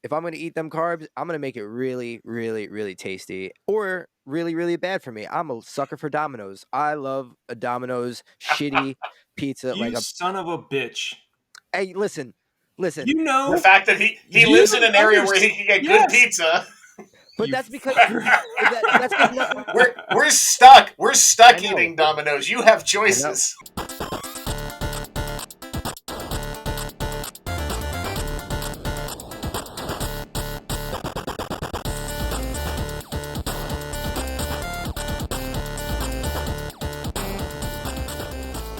if I'm going to eat them carbs, I'm going to make it really, really, really tasty or really, really bad for me. I'm a sucker for Domino's. I love a Domino's shitty pizza. You son of a bitch. Hey, listen. You know the fact that he you lives in don't an area where he can get good pizza. But that's because nothing. We're stuck. We're stuck I know. eating Domino's. You have I know. choices.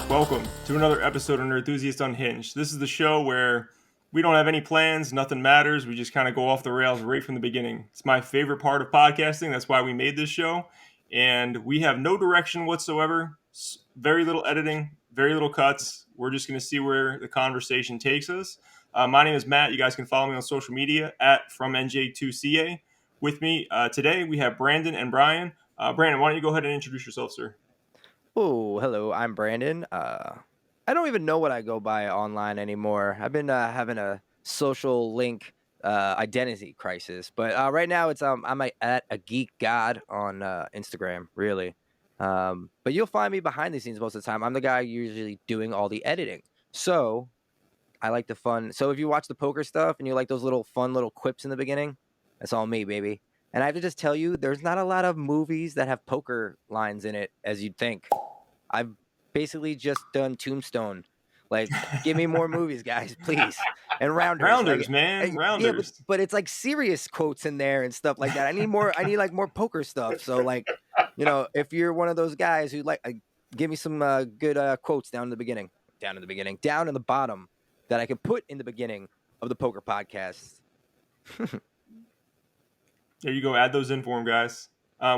Welcome to another episode of Nerdthusiast Unhinged. This is the show where we don't have any plans, nothing matters. We just kind of go off the rails right from the beginning. It's my favorite part of podcasting. That's why we made this show. And we have no direction whatsoever. Very little editing, very little cuts. We're just going to see where the conversation takes us. My name is Matt. You guys can follow me on social media at FromNJ2CA. With me today, we have Brandon and Brian. Brandon, why don't you go ahead and introduce yourself, sir? Oh, hello. I'm Brandon. I don't even know what I go by online anymore. I've been having a social link identity crisis, but right now it's I'm at a geek god on Instagram, really. But you'll find me behind the scenes most of the time. I'm the guy usually doing all the editing. So I like the fun. So if you watch the poker stuff and you like those little fun little quips in the beginning, that's all me, baby. And I have to just tell you, there's not a lot of movies that have poker lines in it as you'd think. I've basically just done Tombstone. Like, give me more movies, guys, please. And Rounders. Rounders, man. Rounders. Yeah, but it's like serious quotes in there and stuff like that. I need more poker stuff. So, like, if you're one of those guys who give me some good quotes down in the bottom that I can put in the beginning of the poker podcast. There you go. Add those in for him, guys.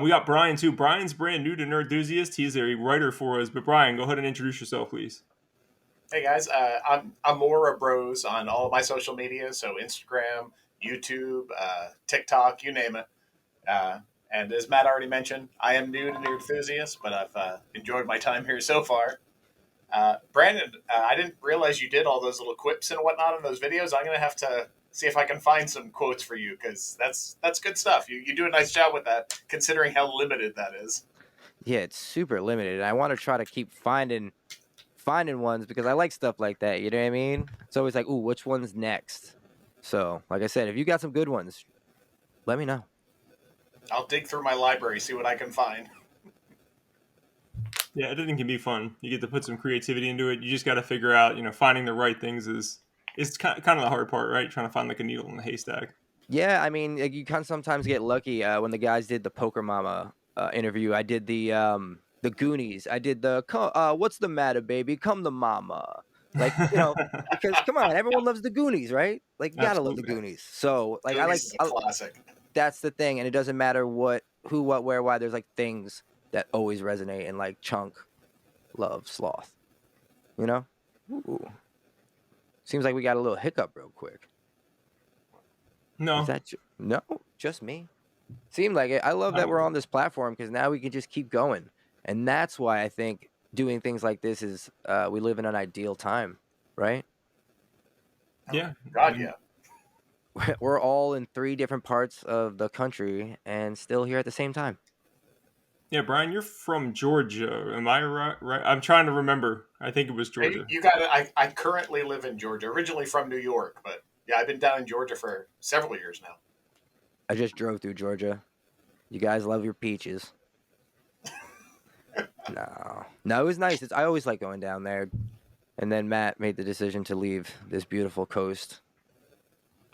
We got Brian, too. Brian's brand new to Nerdthusiast. He's a writer for us. But, Brian, go ahead and introduce yourself, please. Hey, guys. I'm Mora Bros on all of my social media. So Instagram, YouTube, TikTok, you name it. And as Matt already mentioned, I am new to Nerdthusiast, but I've enjoyed my time here so far. Brandon, I didn't realize you did all those little quips and whatnot in those videos. I'm going to have to see if I can find some quotes for you, because that's good stuff. You do a nice job with that, considering how limited that is. Yeah, it's super limited. And I want to try to keep finding ones because I like stuff like that. You know what I mean? It's always like, ooh, which one's next? So, like I said, if you got some good ones, let me know. I'll dig through my library, see what I can find. Yeah, editing can be fun. You get to put some creativity into it. You just got to figure out, finding the right things is kind of the hard part, right? Trying to find like a needle in the haystack. Yeah, I mean, you can sometimes get lucky. When the guys did the Poker Mama interview, I did the Goonies. I did the what's the matter, baby? Come to mama. Like, because come on, everyone loves the Goonies, right? Like, you gotta love the Goonies. So, like, Goonies is a classic. That's the thing, and it doesn't matter what, who, what, where, why. There's like things that always resonate, and like Chunk, love, sloth. Ooh. Seems like we got a little hiccup real quick. No. Is that no? Just me. Seemed like it. I love that we're on this platform because now we can just keep going, and that's why I think doing things like this is we live in an ideal time, right? Yeah. God, yeah. We're all in 3 different parts of the country and still here at the same time. Yeah, Brian, you're from Georgia. Am I right? I'm trying to remember. I think it was Georgia. You got it. I currently live in Georgia, originally from New York, but yeah, I've been down in Georgia for several years now. I just drove through Georgia. You guys love your peaches. No, it was nice. I always like going down there. And then Matt made the decision to leave this beautiful coast.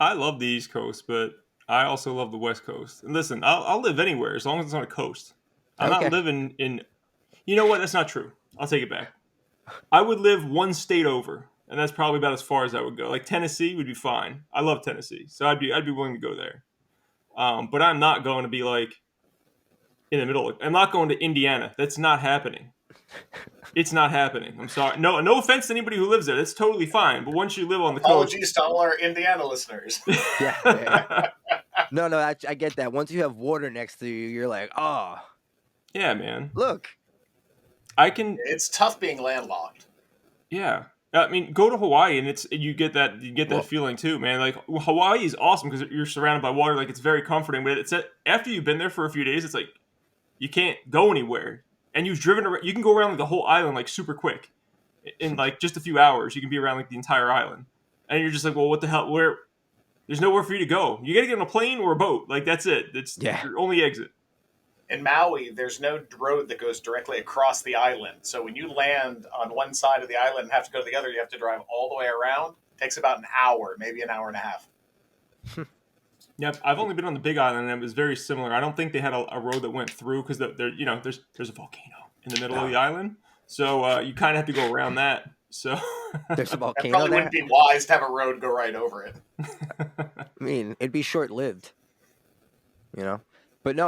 I love the East Coast, but I also love the West Coast. And listen, I'll live anywhere as long as it's on a coast. I'm not living in... You know what? That's not true. I'll take it back. I would live one state over, and that's probably about as far as I would go. Like Tennessee would be fine. I love Tennessee, so I'd be willing to go there. But I'm not going to be like in the middle. I'm not going to Indiana. That's not happening. It's not happening. I'm sorry. No offense to anybody who lives there. That's totally fine. But once you live on the coast... Apologies to all our Indiana listeners. Yeah. No, I get that. Once you have water next to you, you're like, oh... Yeah, man. Look. It's tough being landlocked. Yeah. I mean, go to Hawaii and you get that Well, feeling too, man. Like Hawaii is awesome because you're surrounded by water. Like it's very comforting. But after you've been there for a few days, it's like you can't go anywhere. And you've driven around. You can go around like the whole island like super quick in like just a few hours. You can be around like the entire island, and you're just like, well, what the hell? Where? There's nowhere for you to go. You got to get on a plane or a boat. Like that's it. That's yeah. your only exit. In Maui, there's no road that goes directly across the island. So when you land on one side of the island and have to go to the other, you have to drive all the way around. It takes about an hour, maybe an hour and a half. Yeah, I've only been on the Big Island, and it was very similar. I don't think they had a road that went through because there's a volcano in the middle of Oh, the island, so you kind of have to go around that. So, there's a It volcano probably there. wouldn't be wise to have a road go right over it. I mean, it'd be short lived, you know. But no,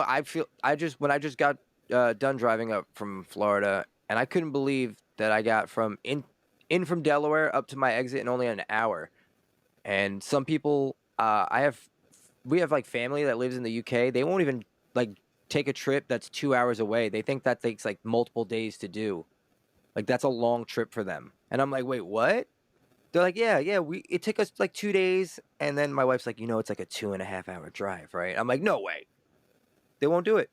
when I just got done driving up from Florida, and I couldn't believe that I got from Delaware up to my exit in only an hour. And some people, we have like family that lives in the UK. They won't even like take a trip that's 2 hours away. They think that takes like multiple days to do. Like that's a long trip for them. And I'm like, wait, what? They're like, yeah, it took us like 2 days. And then my wife's like, it's like a 2.5 hour drive, right? I'm like, no way. They won't do it.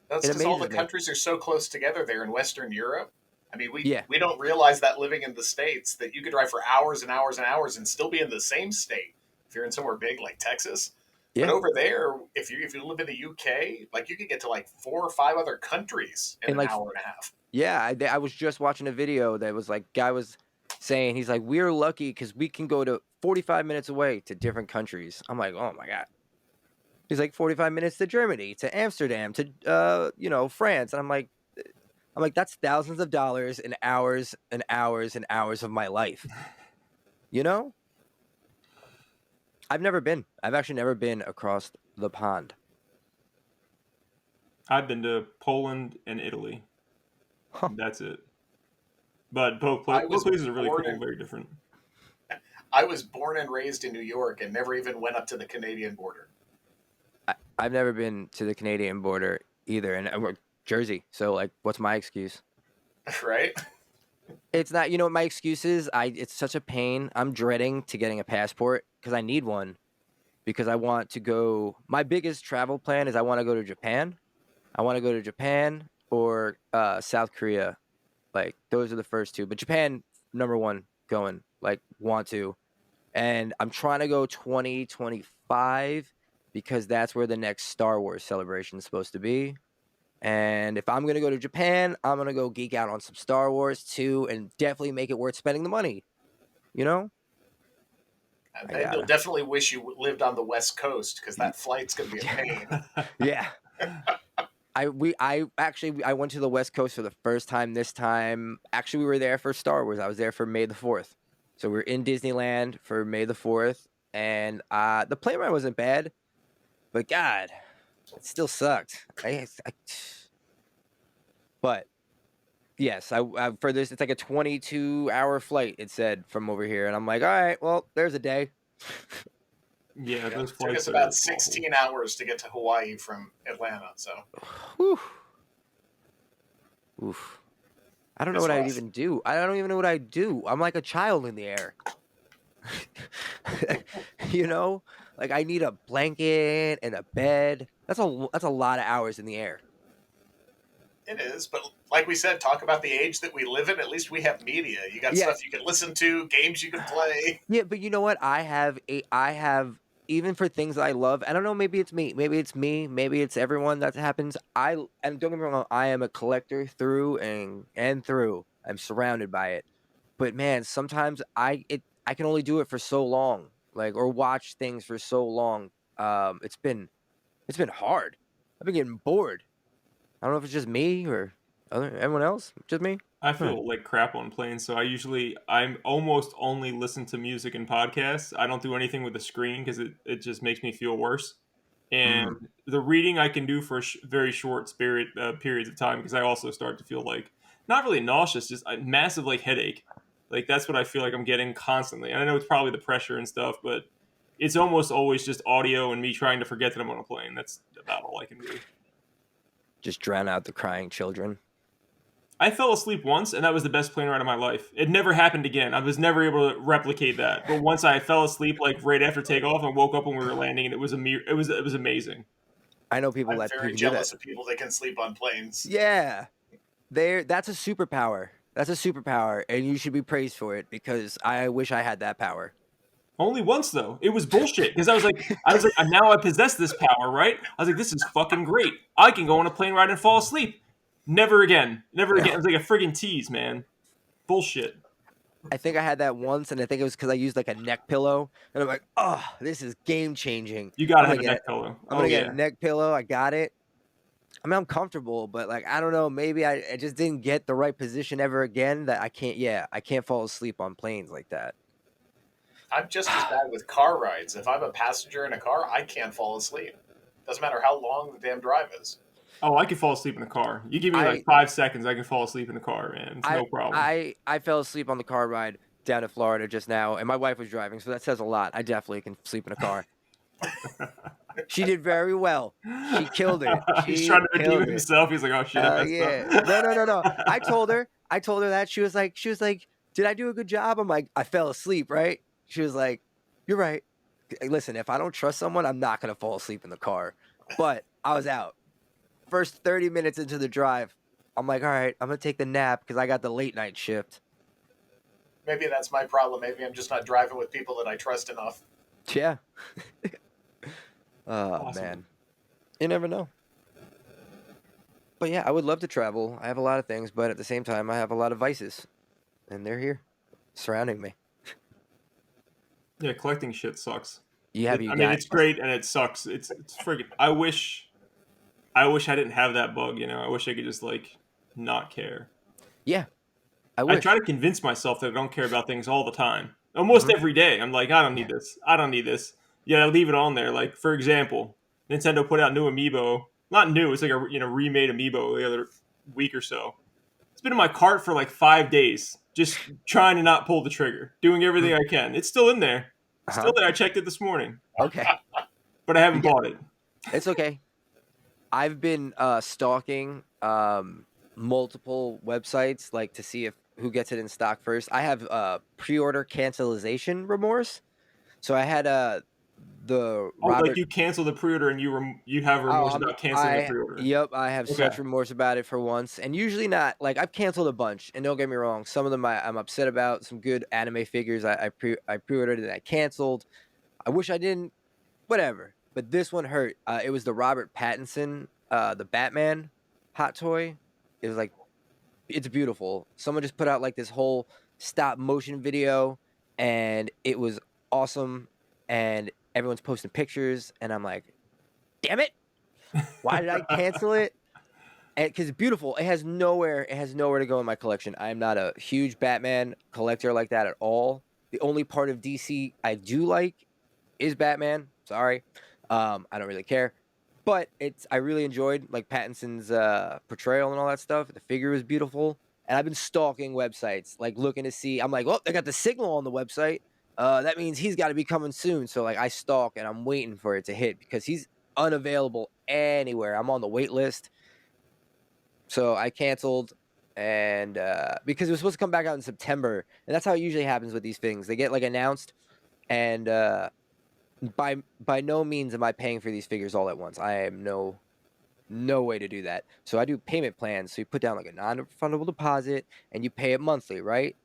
That's It because all the amazes me. countries are so close together there in Western Europe. I mean, Yeah, we don't realize that living in the States that you could drive for hours and hours and hours and still be in the same state if you're in somewhere big like Texas. But yeah. over there, if you live in the UK, like you could get to like 4 or 5 other countries in And an like, hour and a half. yeah, I was just watching a video that was like, guy was saying, he's like, we're lucky because we can go to 45 minutes away to different countries. I'm like, oh my God. He's like 45 minutes to Germany, to Amsterdam, to France. And I'm like, that's thousands of dollars and hours and hours and hours of my life. You know? I've actually never been across the pond. I've been to Poland and Italy. Huh. That's it. But both I both was places are really born cool, in very different. I was born and raised in New York and never even went up to the Canadian border. I've never been to the Canadian border either. And we're Jersey. So, like, what's my excuse? Right? It's not, what my excuse is? It's such a pain. I'm dreading to getting a passport because I need one because I want to go. My biggest travel plan is I want to go to Japan. I want to go to Japan or South Korea. Like those are the first two. But Japan, number one, going. Like want to. And I'm trying to go 2025 because that's where the next Star Wars celebration is supposed to be. And if I'm gonna go to Japan, I'm gonna go geek out on some Star Wars too, and definitely make it worth spending the money. You know, And I then you'll gotta. definitely wish you lived on the West Coast because that flight's going to be a pain. Yeah. I went to the West Coast for the first time this time. Actually, we were there for Star Wars. I was there for May the 4th. So we are in Disneyland for May the 4th, and the plane ride wasn't bad, but God, it still sucked. But yes, I for this it's like a 22-hour flight. It said from over here, and I'm like, all right, well, there's a day. Yeah, Yeah, those it took us flights about are awful. 16 hours to get to Hawaii from Atlanta, so Whew. Oof. I don't know it's what I'd rough. even do. I don't even know what I'd do. I'm like a child in the air. you know, like I need a blanket and a bed. That's a lot of hours in the air. It is, but like we said, talk about the age that we live in. At least we have media. You got Yeah, stuff you can listen to, games you can play. yeah, but you know what? I have even for things that I love. I don't know. Maybe it's me. Maybe it's me. Maybe it's everyone that happens. And don't get me wrong. I am a collector through and through. I'm surrounded by it. But man, sometimes I can only do it for so long, like or watch things for so long. It's been hard. I've been getting bored. I don't know if it's just me or everyone else. Just me. I Huh. feel like crap on planes, so I'm almost only listen to music and podcasts. I don't do anything with the screen because it just makes me feel worse. And Mm. the reading I can do for very short periods of time because I also start to feel like not really nauseous, just a massive like headache. Like that's what I feel like I'm getting constantly. And I know it's probably the pressure and stuff, but it's almost always just audio and me trying to forget that I'm on a plane. That's about all I can do. Just drown out the crying children. I fell asleep once, and that was the best plane ride of my life. It never happened again. I was never able to replicate that. But once I fell asleep, like right after takeoff, and woke up when we were landing, and it was amazing. I know people I'm that very people do that. jealous of people that can sleep on planes. Yeah, that's a superpower. That's a superpower, and you should be praised for it because I wish I had that power. Only once though. It was bullshit because I was like, now I possess this power, right? I was like, this is fucking great. I can go on a plane ride and fall asleep. Never again. Never again. It was like a friggin' tease, man. Bullshit. I think I had that once, and I think it was because I used like a neck pillow, and I'm like, oh, this is game changing. You gotta have a neck pillow. I'm Oh gonna get a yeah. neck pillow. I got it. I mean, I'm comfortable, but like, I don't know. Maybe I just didn't get the right position ever again. That I can't. Yeah, I can't fall asleep on planes like that. I'm just as bad with car rides. If I'm a passenger in a car, I can't fall asleep. Doesn't matter how long the damn drive is. Oh, I could fall asleep in the car. You give me like I 5 seconds, I can fall asleep in the car, man. It's I no problem. I fell asleep on the car ride down to Florida just now, and my wife was driving, so that says a lot. I definitely can sleep in a car. She did very well. She killed it. He's She trying to redeem killed it. himself. He's like, oh shit, I messed Yeah. No. I up. told her. I told her that she was like, did I do a good job? I'm like, I fell asleep, right? She was like, you're right. Listen, if I don't trust someone, I'm not gonna fall asleep in the car. But I was out. First 30 minutes into the drive, I'm like, all right, I'm gonna take the nap because I got the late night shift. Maybe that's my problem. Maybe I'm just not driving with people that I trust enough. Yeah. Oh Awesome. man. You never know. But yeah, I would love to travel. I have a lot of things, but at the same time, I have a lot of vices, and they're here, surrounding me. Yeah, collecting shit sucks. You have I mean, it's great and it sucks. It's friggin'. I wish I didn't have that bug. You know, I wish I could just like not care. Yeah, I I wish. try to convince myself that I don't care about things all the time. Almost Mhm. every day, I'm like, I don't Yeah. need this. I don't need this. Yeah, I leave it on there. Like for example, Nintendo put out new amiibo. Not new. It's like a remade amiibo the other week or so. It's been in my cart for like 5 days, just trying to not pull the trigger, doing everything I can. It's still in there. It's still Uh-huh. there. I checked it this morning, Okay. but I haven't Yeah, bought it. it's okay. I've been stalking multiple websites like to see if who gets it in stock first. I have pre-order cancellation remorse. So I had the Oh, like Robert. you cancel the pre-order and you have Oh, remorse about canceling the pre-order. yep, I have Okay. such remorse about it for once, and usually not. Like I've canceled a bunch, and don't get me wrong, some of them I'm upset about. Some good anime figures I pre-ordered and I canceled. I wish I didn't. Whatever. But this one hurt. It was the Robert Pattinson, the Batman hot toy. It was like it's beautiful. Someone just put out like this whole stop motion video, and it was awesome. And everyone's posting pictures, and I'm like, damn it! Why did I cancel it? Because it's beautiful. It has nowhere. It has nowhere to go in my collection. I am not a huge Batman collector like that at all. The only part of DC I do like is Batman. Sorry, I don't really care. But I really enjoyed like Pattinson's portrayal and all that stuff. The figure was beautiful, and I've been stalking websites, like looking to see. I'm like, oh, they got the signal on the website. That means he's got to be coming soon. So like, I stalk and I'm waiting for it to hit because he's unavailable anywhere. I'm on the wait list. So I canceled, and because it was supposed to come back out in September, and that's how it usually happens with these things. They get like announced, and by no means am I paying for these figures all at once. I am no way to do that. So I do payment plans. So you put down like a non-refundable deposit, and you pay it monthly, right?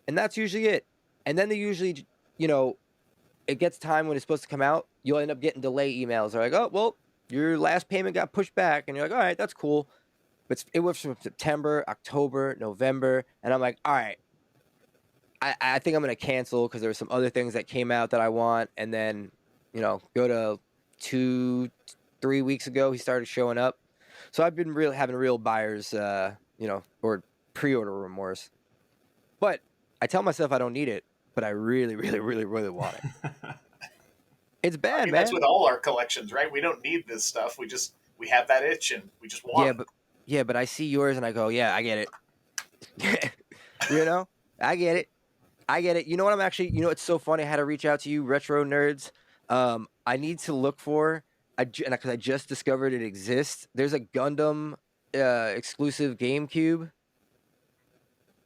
And that's usually it. And then they usually, you know, it gets time when it's supposed to come out. You'll end up getting delay emails. They're like, oh well, your last payment got pushed back, and you're like, all right, that's cool. But it was from September, October, November, and I'm like, all right, I think I'm gonna cancel because there were some other things that came out that I want, and then go to 2-3 weeks ago he started showing up, so I've been having real buyers, or pre-order remorse. But I tell myself I don't need it, but I really, really, really, really want it. It's I bad, mean, that's man. with all our collections, right? We don't need this stuff. We have that itch and we just want it. But I see yours and I go, yeah, I get it. I get it. I get it. You know what I'm actually, it's so funny. I had to reach out to you, retro nerds. I need to look for, because I just discovered it exists. There's a Gundam exclusive GameCube.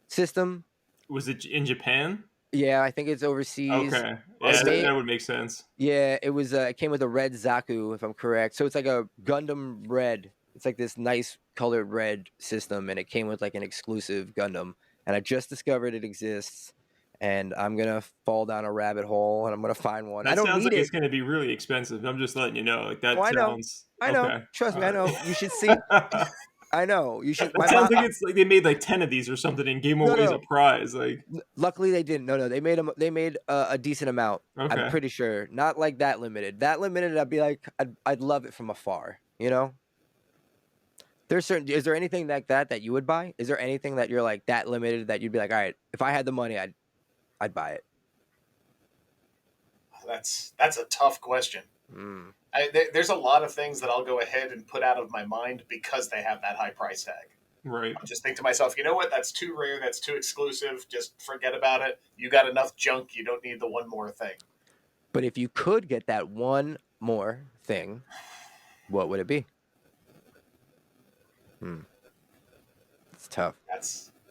system. Was it in Japan? Yeah, I think it's overseas. Okay, It yeah, Was that, may it? that would make sense. Yeah, it was. It came with a red Zaku, if I'm correct. So it's like a Gundam Red. It's like this nice colored red system, and it came with like an exclusive Gundam. And I just discovered it exists, and I'm gonna fall down a rabbit hole, and I'm gonna find one. I That don't sounds need like it. it's going to be really expensive. I'm just letting you know. Like Oh, that I know. sounds I know. okay. Trust All me, I right. know. You should see. I know. You should. That My sounds mom. like it's like they made like 10 of these or something and gave them No, away no, as a no. prize. Like, Luckily, they didn't. No, no. They made them. They made a decent amount. I'm okay. pretty sure. Not like that limited. That limited, I'd be like, I'd love it from afar. You know. There's certain. Is there anything like that you would buy? Is there anything that you're like that limited that you'd be like, all right, if I had the money, I'd buy it. That's a tough question. Mm. There's a lot of things that I'll go ahead and put out of my mind because they have that high price tag. Right. I'll just think to myself, you know what? That's too rare. That's too exclusive. Just forget about it. You got enough junk. You don't need the one more thing. But if you could get that one more thing, what would it be? Hmm. It's tough.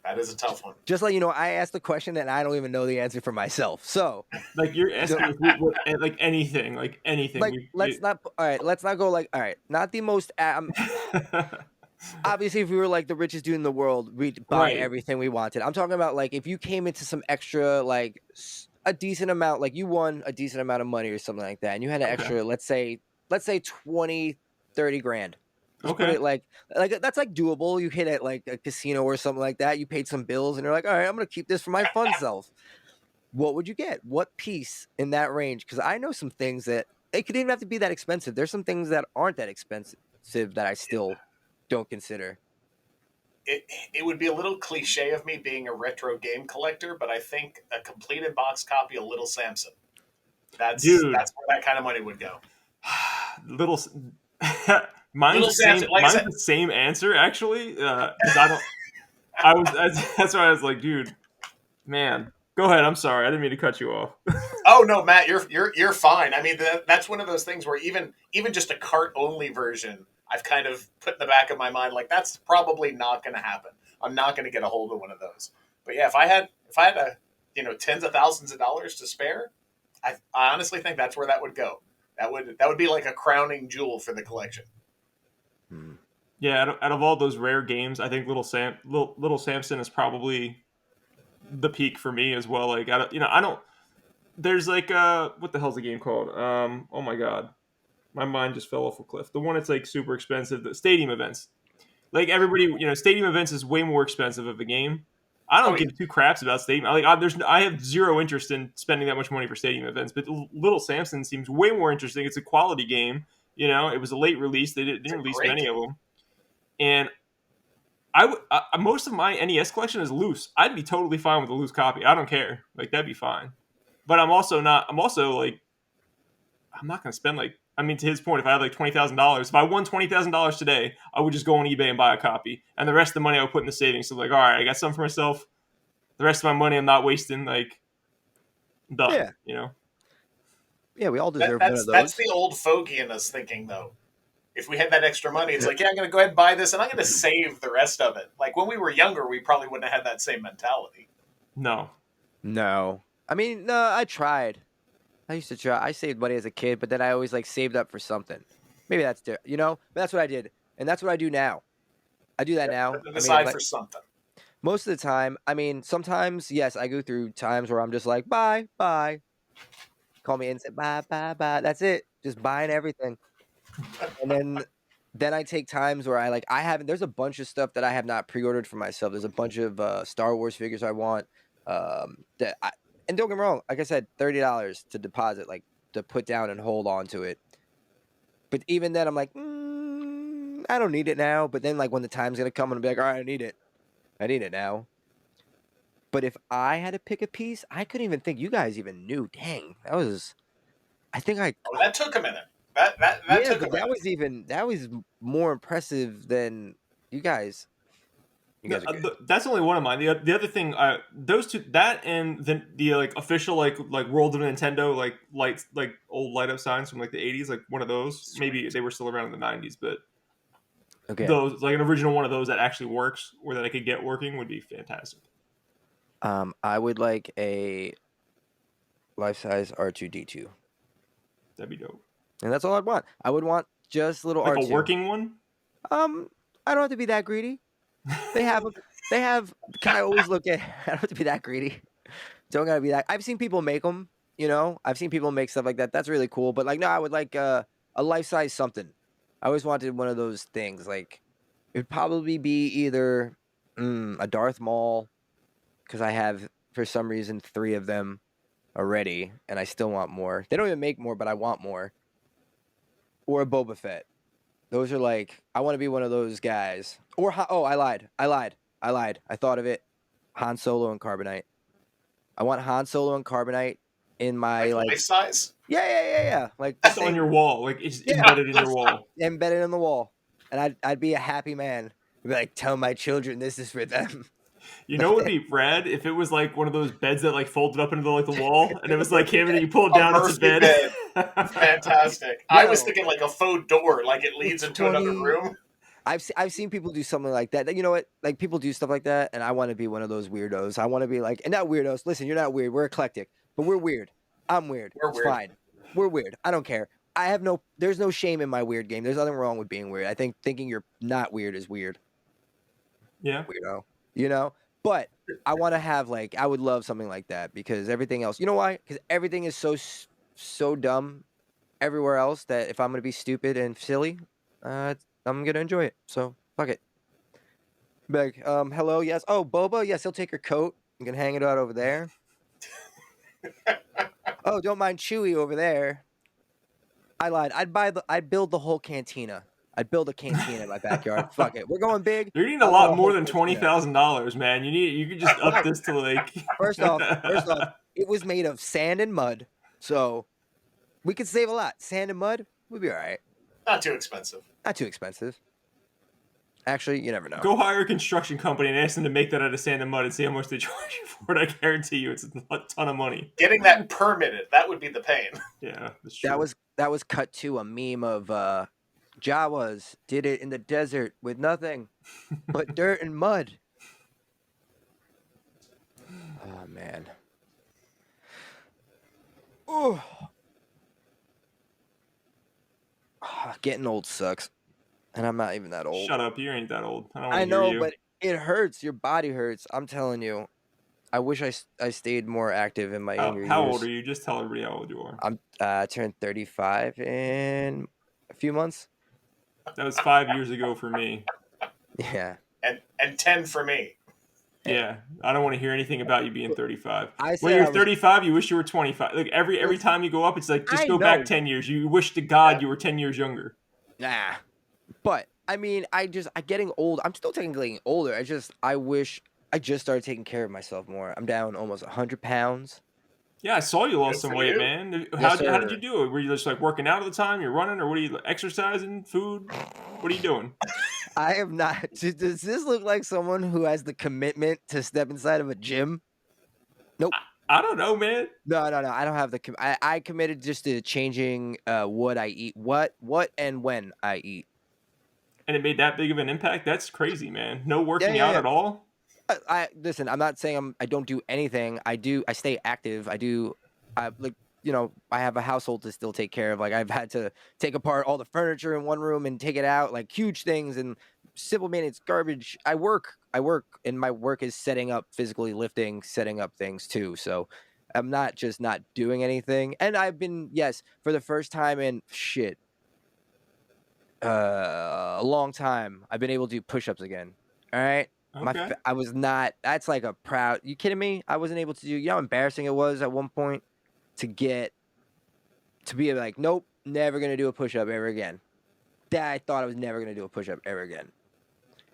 That is a tough one. Just like you know, I asked the question and I don't even know the answer for myself. So, Like you're so, asking like anything, like anything. like, let's not. All right, let's not go like. All right, not the most. Obviously, if we were like the richest dude in the world, we'd buy Right. everything we wanted. I'm talking about like if you came into some extra, like a decent amount, like you won a decent amount of money or something like that, and you had an Okay. extra, let's say 20, 30 grand. Let's put Okay. it like that's like doable. You hit at like a casino or something like that. You paid some bills, and you're like, all right, I'm gonna keep this for my fun self. What would you get? What piece in that range? Because I know some things that it could even have to be that expensive. There's some things that aren't that expensive that I still don't consider. It would be a little cliche of me being a retro game collector, but I think a completed box copy of Little Samson. Dude, That's where that kind of money would go. little Little Samson, like I mine's said, the same answer actually because I don't I was that's why I was like, dude, man, go ahead. I'm sorry, I didn't mean to cut you off. oh no, Matt, you're fine. I mean, that's one of those things where even just a cart only version, I've kind of put in the back of my mind like that's probably not going to happen. I'm not going to get a hold of one of those. But yeah, if I had a tens of thousands of dollars to spare, I honestly think that's where that would go. That would be like a crowning jewel for the collection. Hmm. Yeah, out of all those rare games, I think Little Samson is probably the peak for me as well. Like I don't. There's like what the hell's the game called? Oh my god, my mind just fell off a cliff. The one that's like super expensive, the stadium events. Like everybody, stadium events is way more expensive of a game. I Oh don't yeah, give two craps about stadium. I have zero interest in spending that much money for stadium events. But Little Samson seems way more interesting. It's a quality game. It was a late release. They it's didn't a release great many game. of them, and most of my NES collection is loose. I'd be totally fine with a loose copy. I don't care. Like that'd be fine. But I'm also not. I'm also like I'm not going to spend like. I mean, to his point, if I had like $20,000, if I won $20,000 today, I would just go on eBay and buy a copy, and the rest of the money I would put in the savings. So like, all right, I got something for myself. The rest of my money I'm not wasting. Like done. Yeah, You know. yeah, we all That, deserve one of that's those. the old fogey in us thinking though. If we had that extra money, it's like, yeah, I'm going to go ahead and buy this, and I'm going to save the rest of it. Like when we were younger, we probably wouldn't have had that same mentality. No. No, I mean, no, I tried. I used to try. I saved money as a kid, but then I always like saved up for something. Maybe that's But that's what I did, and that's what I do now. I do that now. Put it I mean, aside like for something. most of the time. I mean, sometimes yes, I go through times where I'm just like, bye, bye. Call me and say bye, bye, bye. That's it. Just buying everything, and then I take times where I haven't. There's a bunch of stuff that I have not pre-ordered for myself. There's a bunch of Star Wars figures I want. And don't get me wrong. Like I said, $30 to deposit, like to put down and hold on to it. But even then, I'm like, I don't need it now. But then, like when the time's gonna come, I'm gonna be like, all right, I need it. I need it now. But if I had to pick a piece, I couldn't even think you guys even knew. Dang, that was. I think I. Oh, that took a minute. That Yeah, took a but minute. that was more impressive than you guys. You No, guys are good. that's only one of mine. The other thing, those two, that and the like official like World of Nintendo like lights like old light up signs from like the 80s, like one of those. Maybe Sweet. they were still around in the 90s, but Okay. those like an original one of those that actually works or that I could get working would be fantastic. I would like a life-size R2D2, That'd be dope. and that's all I'd want. I would want just little Like a R2. working one. I don't have to be that greedy. They have them. They have. I always look at. I don't have to be that greedy. Don't gotta be that. I've seen people make them. I've seen people make stuff like that. That's really cool. But like, no, I would like a life-size something. I always wanted one of those things. Like, it'd probably be either a Darth Maul, because I have for some reason 3 of them already, and I still want more. They don't even make more, but I want more. Or a Boba Fett. Those are like, I want to be one of those guys. Or I lied. I thought of it. Han Solo and Carbonite. I want Han Solo and Carbonite in my Like life size. Yeah. Like the Just on same. your wall, like it's Yeah, embedded in your wall. embedded in the wall, and I'd be a happy man. I'd be like, tell my children this is for them. You know, it would be rad if it was like one of those beds that like folded up into like the wall, and it was like him, and you pull it A down, it's a Murphy bed. bed. Fantastic. I was Yo. thinking like a faux door, like it leads into another 20 room. I've seen people do something like that. You know what? Like, people do stuff like that, and I want to be one of those weirdos. I want to be like, and not weirdos. Listen, you're not weird. We're eclectic, but we're weird. I'm weird. We're It's weird. fine. We're weird. I don't care. There's no shame in my weird game. There's nothing wrong with being weird. I think thinking you're not weird is weird. Yeah. Weirdo. But I want to have I would love something like that, because everything else, you know why? Because everything is so dumb everywhere else that if I'm gonna be stupid and silly, I'm gonna enjoy it. So fuck it. Like, hello, yes. Oh, Boba, yes, he'll take your coat. You can hang it out over there. Oh, don't mind Chewie over there. I lied. I'd build the whole cantina. I'd build a cantina in my backyard. Fuck it. We're going big. You're needing a I want lot a more whole than cantina. $20,000, man. You could just up this to like. First off, it was made of sand and mud, so we could save a lot. Sand and mud, we'd be all right. Not too expensive. Not too expensive. Actually, you never know. Go hire a construction company and ask them to make that out of sand and mud and see how much they charge you for it. I guarantee you, it's a ton of money. Getting that permitted, that would be the pain. Yeah, that's true. That was cut to a meme of Jawas did it in the desert with nothing but dirt and mud. Oh man. Oh. Getting old sucks. And I'm not even that old. Shut up, you ain't that old. I don't want to I hear know, you. but it hurts. Your body hurts. I'm telling you. I wish I stayed more active in my younger years. How old are you? Just tell everybody how old you are. I'm turned 35 in a few months. That was 5 years ago for me. Yeah. And 10 for me. Yeah, I don't want to hear anything about you being 35. When you're 35, you wish you were 25. Like every time you go up, it's like just go back 10 years. You wish to God you were 10 years younger. Nah. But I mean, I getting old. I'm still technically getting older. I wish I just started taking care of myself more. I'm down almost 100 pounds. Yeah, I saw you lost Good some for weight, you. man. Yes, How did sir. you do it? Were you just like working out all the time? You're running, or what are you exercising? Food? What are you doing? I am not. Does this look like someone who has the commitment to step inside of a gym? Nope. I don't know, man. No. I don't have the. I committed just to changing what I eat, what and when I eat. And it made that big of an impact? That's crazy, man. No working out Yeah. at all? I listen. I'm not saying I don't do anything. I do. I stay active. I do. I like. I have a household to still take care of. Like, I've had to take apart all the furniture in one room and take it out, like huge things and simple maintenance garbage. I work, and my work is setting up, physically lifting, setting up things too. So I'm not just not doing anything. And I've been, yes, for the first time in a long time, I've been able to do push-ups again. All right. Okay. I was not. That's like a proud. You kidding me? I wasn't able to do. You know how embarrassing it was at one point to be like, nope, never gonna do a push-up ever again. That I thought I was never gonna do a push-up ever again,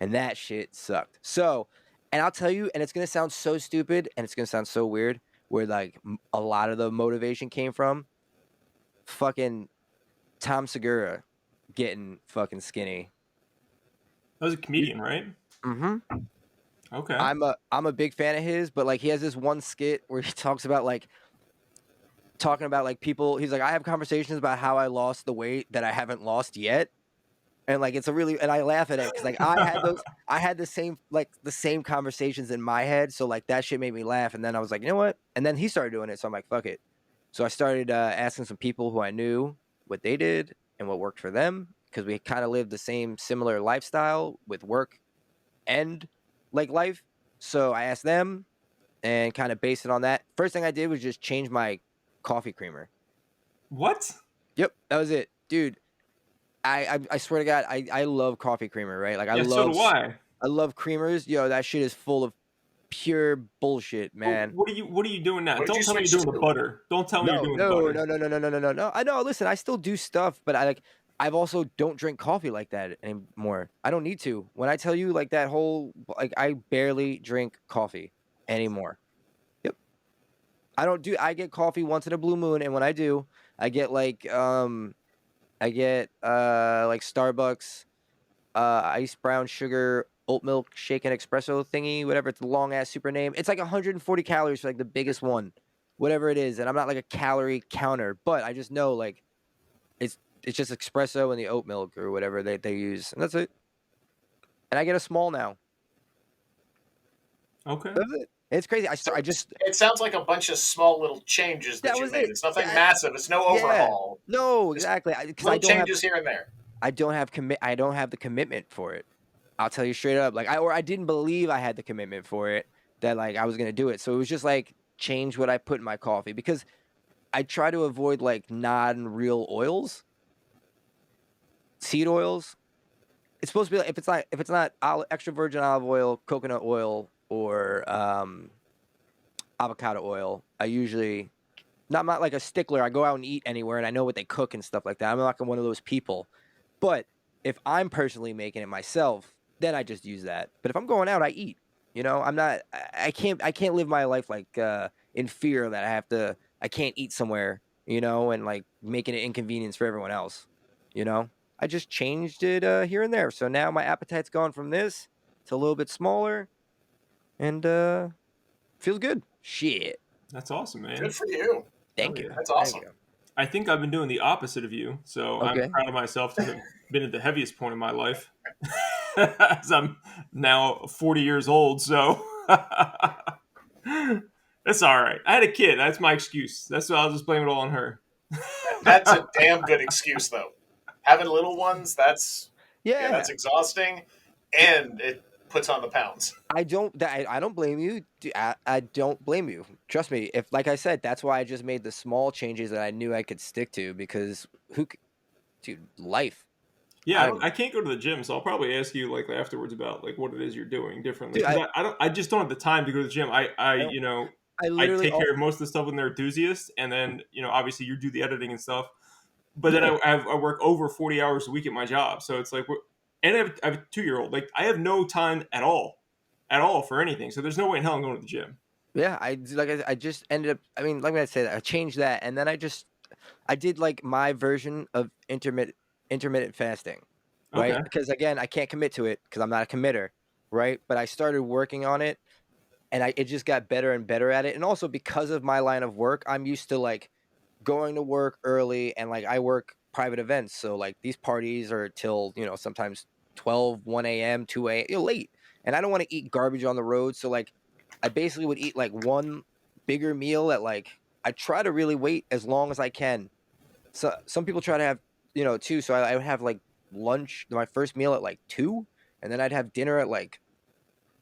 and that shit sucked. So, and I'll tell you, and it's gonna sound so stupid, and it's gonna sound so weird, where like a lot of the motivation came from fucking Tom Segura getting fucking skinny. That was a comedian, right? Mm-hmm. Okay. I'm a big fan of his, but like he has this one skit where he talks about talking about like people. He's like, I have conversations about how I lost the weight that I haven't lost yet. And like it's a really, and I laugh at it because like I had the same conversations in my head, so like that shit made me laugh, and then I was like, you know what? And then he started doing it, so I'm like, fuck it. So I started asking some people who I knew what they did and what worked for them because we kind of lived the same similar lifestyle with work and like life. So I asked them and kind of based it on that. First thing I did was just change my coffee creamer. What? Yep, that was it, dude. I swear to God, I love coffee creamer, right? Like Yeah, so do I. I love creamers. Yo, that shit is full of pure bullshit, But man. what are you doing now? What did you Don't tell me you're switch doing the to? butter. Don't tell me you're No, doing the no, butter. no, no, no, no, no, no, no, no. I know. Listen, I still do stuff, but I like. I've also don't drink coffee like that anymore. I don't need to. When I tell you like that whole like, I barely drink coffee anymore. Yep. I don't do. I get coffee once in a blue moon, and when I do, I get like Starbucks ice brown sugar oat milk shaken espresso thingy, whatever. It's a long ass super name. It's like 140 calories for like the biggest one, whatever it is. And I'm not like a calorie counter, but I just know like it's just espresso and the oat milk or whatever they use, and that's it. And I get a small now. Okay. That's it. It's crazy. So I just it sounds like a bunch of small little changes that that you was made. it. It's nothing That massive. It's no yeah. overhaul. No, Just exactly. Because little changes here and there. I don't have the commitment for it. I'll tell you straight up. Like I didn't believe I had the commitment for it that like I was gonna do it. So it was just like change what I put in my coffee because I try to avoid like non-real oils, seed oils. It's supposed to be like if it's not extra virgin olive oil, coconut oil, or avocado oil. I usually I'm not like a stickler. I go out and eat anywhere and I know what they cook and stuff like that. I'm not one of those people. But if I'm personally making it myself, then I just use that. But if I'm going out, I eat. You know, I'm not. I can't live my life like in fear that I can't eat somewhere. You know, and like making it inconvenience for everyone else. You know, I just changed it here and there. So now my appetite's gone from this to a little bit smaller, and feels good. Shit. That's awesome, man. Good for you. Hell Thank you. yeah. That's Thank awesome. you. I think I've been doing the opposite of you, so I'm Okay. proud of myself to have been at the heaviest point in my life. As I'm now 40 years old, so that's all right. I had a kid. That's my excuse. That's why I'll just blame it all on her. That's a damn good excuse, though. Having little ones, Yeah. that's exhausting, and it puts on the pounds. I don't blame you. I don't blame you. Trust me. If like I said, that's why I just made the small changes that I knew I could stick to because dude, life. I Yeah, don't I can't go to the gym, so I'll probably ask you like afterwards about like what it is you're doing differently dude, because I don't I just don't have the time to go to the gym. I don't I I literally take care of most of the stuff with Nerdthusiast, and then obviously you do the editing and stuff. But then yeah. I work over 40 hours a week at my job, so it's like and I have a 2-year-old. Like I have no time at all for anything. So there's no way in hell I'm going to the gym. Yeah, I just ended up I mean, like I said, I changed that and then I did like my version of intermittent fasting, right? Okay. Because again, I can't commit to it because I'm not a committer, right? But I started working on it and it just got better and better at it. And also because of my line of work, I'm used to like going to work early and like I work private events. So like these parties are till, sometimes 12, 1 a.m., 2 a.m., late. And I don't want to eat garbage on the road. So like I basically would eat like one bigger meal at like I try to really wait as long as I can. So some people try to have, two. So I would have like lunch, my first meal at like 2, and then I'd have dinner at like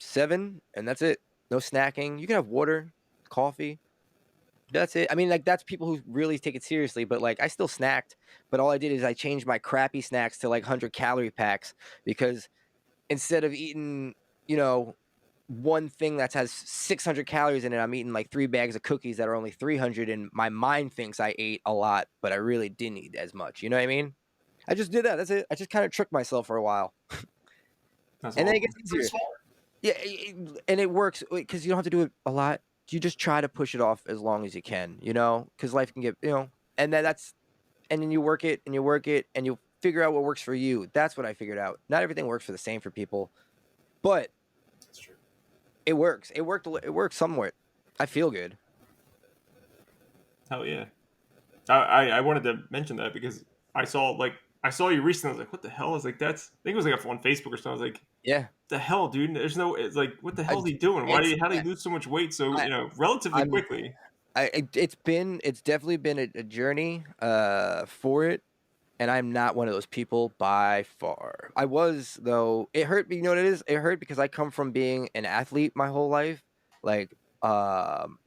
7, and that's it. No snacking. You can have water, coffee. That's it. I mean, like that's people who really take it seriously, but like I still snacked, but all I did is I changed my crappy snacks to like 100-calorie packs because instead of eating, you know, one thing that has 600 calories in it, I'm eating like 3 bags of cookies that are only 300, and my mind thinks I ate a lot, but I really didn't eat as much. You know what I mean? I just did that. That's it. I just kind of tricked myself for a while, That's and then it awesome. gets Pretty easier. smart. Yeah, and it works because you don't have to do it a lot. You just try to push it off as long as you can, because life can get, and then you work it and you work it and you figure out what works for you. That's what I figured out. Not everything works for the same for people, but That's true. it works. It works somewhat. I feel good. Hell yeah. I wanted to mention that because I saw like I saw you recently. I was like, what the hell? I was like, I think it was like on Facebook or something. I was like, Yeah. the hell, dude? There's no. It's like, what the hell is he doing? How do you lose so much weight so I, relatively I'm quickly? it's definitely been a journey for it, and I'm not one of those people by far. I was, though. It hurt me. You know what it is? It hurt because I come from being an athlete my whole life. Like, I'm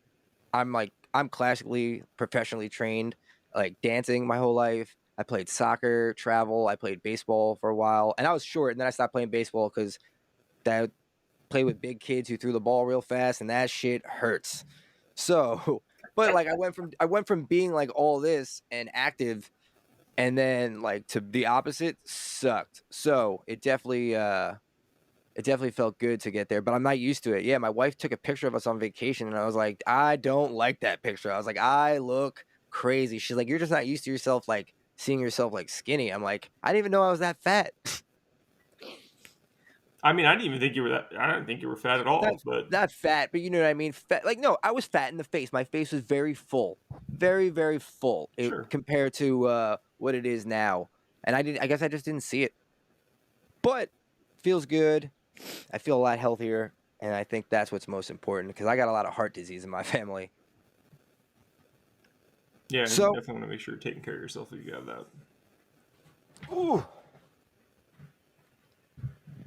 classically professionally trained, like dancing my whole life. I played soccer, travel. I played baseball for a while, and I was short, and then I stopped playing baseball because that play with big kids who threw the ball real fast, and that shit hurts. So, but like I went from being like all this and active, and then like to the opposite sucked. So it definitely felt good to get there, but I'm not used to it. Yeah, my wife took a picture of us on vacation, and I was like, I don't like that picture. I was like, I look crazy. She's like, you're just not used to yourself, like seeing yourself like skinny. I'm like, I didn't even know I was that fat. I mean, I didn't even think you were that. I don't think you were fat at all. not But not fat, but you know what I mean. Fat, like no, I was fat in the face. My face was very full, very full. sure. Compared to what it is now, and I guess I just didn't see it. But feels good. I feel a lot healthier, and I think that's what's most important because I got a lot of heart disease in my family. Yeah, you So, definitely want to make sure you're taking care of yourself if you have that. ooh,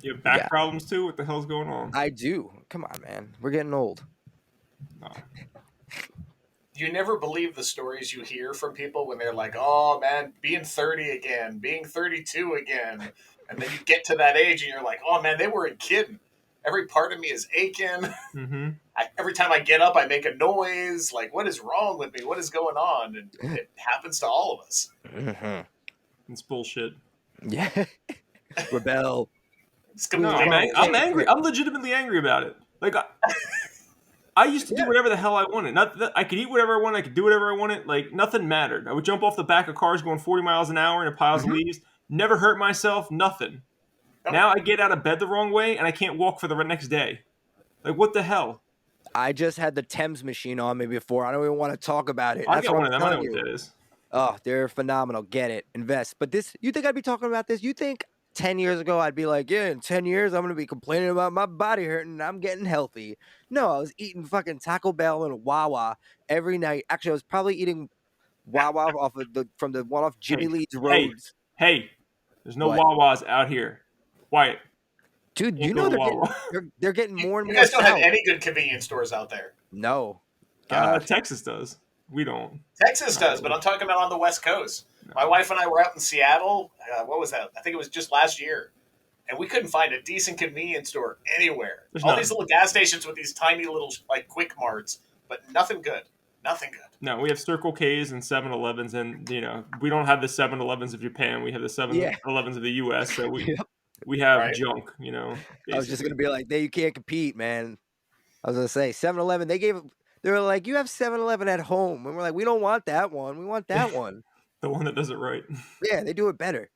You have back yeah, problems too. What the hell's going on? I do. Come on, man, we're getting old. No. You never believe the stories you hear from people when they're like, "Oh man, being 30 again, being 32 again," and then you get to that age and you're like, "Oh man, they weren't kidding. Every part of me is aching. Mm-hmm. Every time I get up, I make a noise. Like, what is wrong with me? What is going on?" And it happens to all of us. Mhm. It's bullshit. Yeah, rebel. It's No, completely I'm bullshit. angry. I'm legitimately angry about it. Like I used to do Yeah. whatever the hell I wanted. Not that I could eat whatever I wanted. I could do whatever I wanted. Like nothing mattered. I would jump off the back of cars going 40 miles an hour in piles of Mhm. leaves. Never hurt myself. Nothing. Nope. Now I get out of bed the wrong way and I can't walk for the next day. Like what the hell? I just had the Thames machine on me before. I don't even want to talk about it. I That's got what one I'm of them. I know telling what you. that is. Oh, they're phenomenal. Get it. Invest. But this, you think I'd be talking about this? You think 10 years ago I'd be like, yeah, in 10 years I'm going to be complaining about my body hurting and I'm getting healthy. No, I was eating fucking Taco Bell and Wawa every night. Actually, I was probably eating Wawa off of from the one off Jimmy Hey, Lee's hey, Roads. hey. There's no What? Wawas out here. Quiet. Dude, Can't you go know to Wawa. they're getting more and You more guys don't have south. any good convenience stores out there. No. God. Texas does. We don't. Texas Not does, but really. I'm talking about on the West Coast. My No. wife and I were out in Seattle. What was that? I think it was just last year. And we couldn't find a decent convenience store anywhere. There's All these none. little gas stations with these tiny little like quick marts, but nothing good. Nothing good. No, we have Circle K's and 7-Elevens, and we don't have the 7-Elevens of Japan. We have the Yeah. 7-Elevens of the U.S. So Yep. we have Right? junk, I was just basically. gonna be like, you can't compete, man. I was gonna say 7-Eleven. They were like, you have 7-Eleven at home, and we're like, we don't want that one. We want that one. The one that does it right. Yeah, they do it better.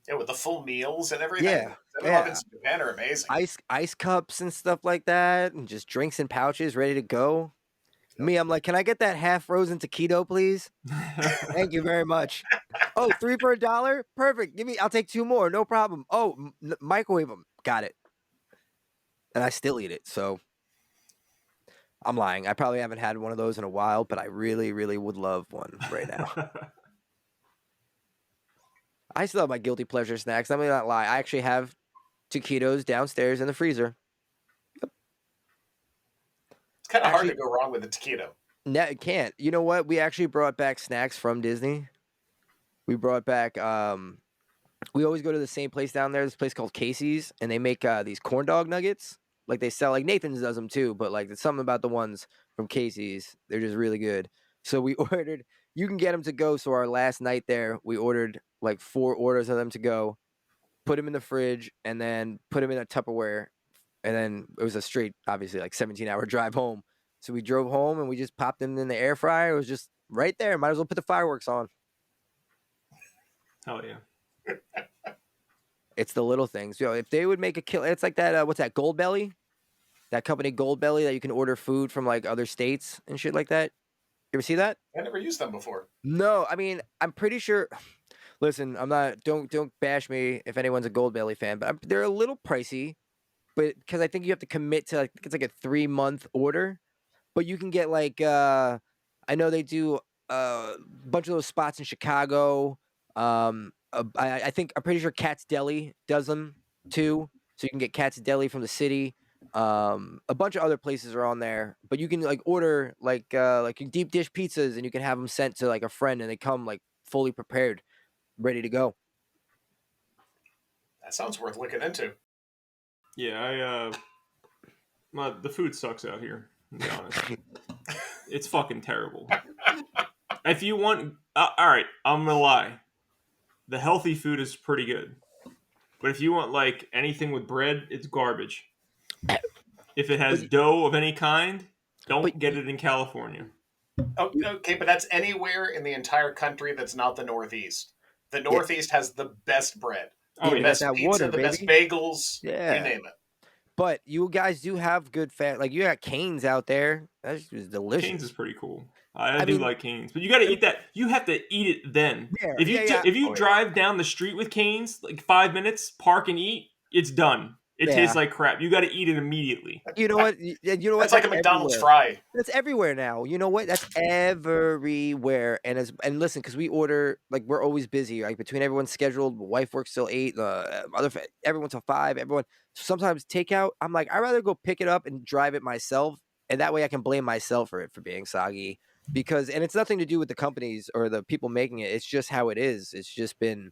Yeah, with the full meals and everything. Yeah, 7-Elevens yeah. in Japan are amazing. Ice cups and stuff like that, and just drinks and pouches ready to go. Yep. Me, I'm like, can I get that half frozen taquito, please? Thank you very much. Oh, 3 for $1? Perfect. I'll take 2 more, no problem. Oh, microwave them. Got it. And I still eat it, so I'm lying. I probably haven't had one of those in a while, but I really, really would love one right now. I still have my guilty pleasure snacks. I'm gonna not lie. I actually have taquitos downstairs in the freezer. It's kind of hard to Actually, go wrong with a taquito. no, it can't. You know what? We actually brought back snacks from Disney. We brought back. We always go to the same place down there. This place called Casey's, and they make these corn dog nuggets. Like they sell, like Nathan's does them too. But like, it's something about the ones from Casey's. They're just really good. So we ordered. You can get them to go. So our last night there, we ordered like 4 orders of them to go. Put them in the fridge, and then put them in a Tupperware. And then it was a straight, obviously, like 17-hour drive home. So we drove home and we just popped them in the air fryer. It was just right there. Might as well put the fireworks on. Hell yeah. It's the little things. If they would make a kill, it's like that. What's that? Gold Belly, that company Gold Belly that you can order food from like other states and shit like that. You ever see that? I never used them before. No, I mean I'm pretty sure. Listen, I'm not. Don't bash me if anyone's a Goldbelly fan, but they're a little pricey. But because I think you have to commit to, like, it's like a 3-month order. But you can get like I know they do a bunch of those spots in Chicago. I think I'm pretty sure Cat's Deli does them too. So you can get Cat's Deli from the city. A bunch of other places are on there, but you can like order like deep dish pizzas, and you can have them sent to like a friend, and they come like fully prepared, ready to go. That sounds worth looking into. Yeah, the food sucks out here. To be honest, it's fucking terrible. If you want, all right, I'm gonna lie. The healthy food is pretty good, but if you want like anything with bread, it's garbage. If it But has dough of any kind, but don't get it in California. Oh, okay, but that's anywhere in the entire country that's not the Northeast. The yeah, Northeast has the best bread, Oh yeah, the they yeah, got best that pizza, water, the best baby. bagels, you Yeah. name it. But you guys do have good fat. Like you got Canes out there. That's just Canes is delicious. pretty cool. I I do mean, like Canes, but you got to eat that. You have to eat it then. there. If Yeah, you yeah. if you Oh yeah. drive down the street with Canes, like 5 minutes, park and eat, it's done. It tastes Yeah. like crap. You got to eat it immediately. You know what? You know what? That's like That's a McDonald's everywhere. fry. That's everywhere now. You know what? That's everywhere. And listen, because we order like we're always busy. Like between everyone's scheduled, wife works till 8. Everyone till 5. Everyone. Sometimes takeout. I'm like, I'd rather go pick it up and drive it myself, and that way I can blame myself for it for being soggy. Because and it's nothing to do with the companies or the people making it. It's just how it is. It's just been,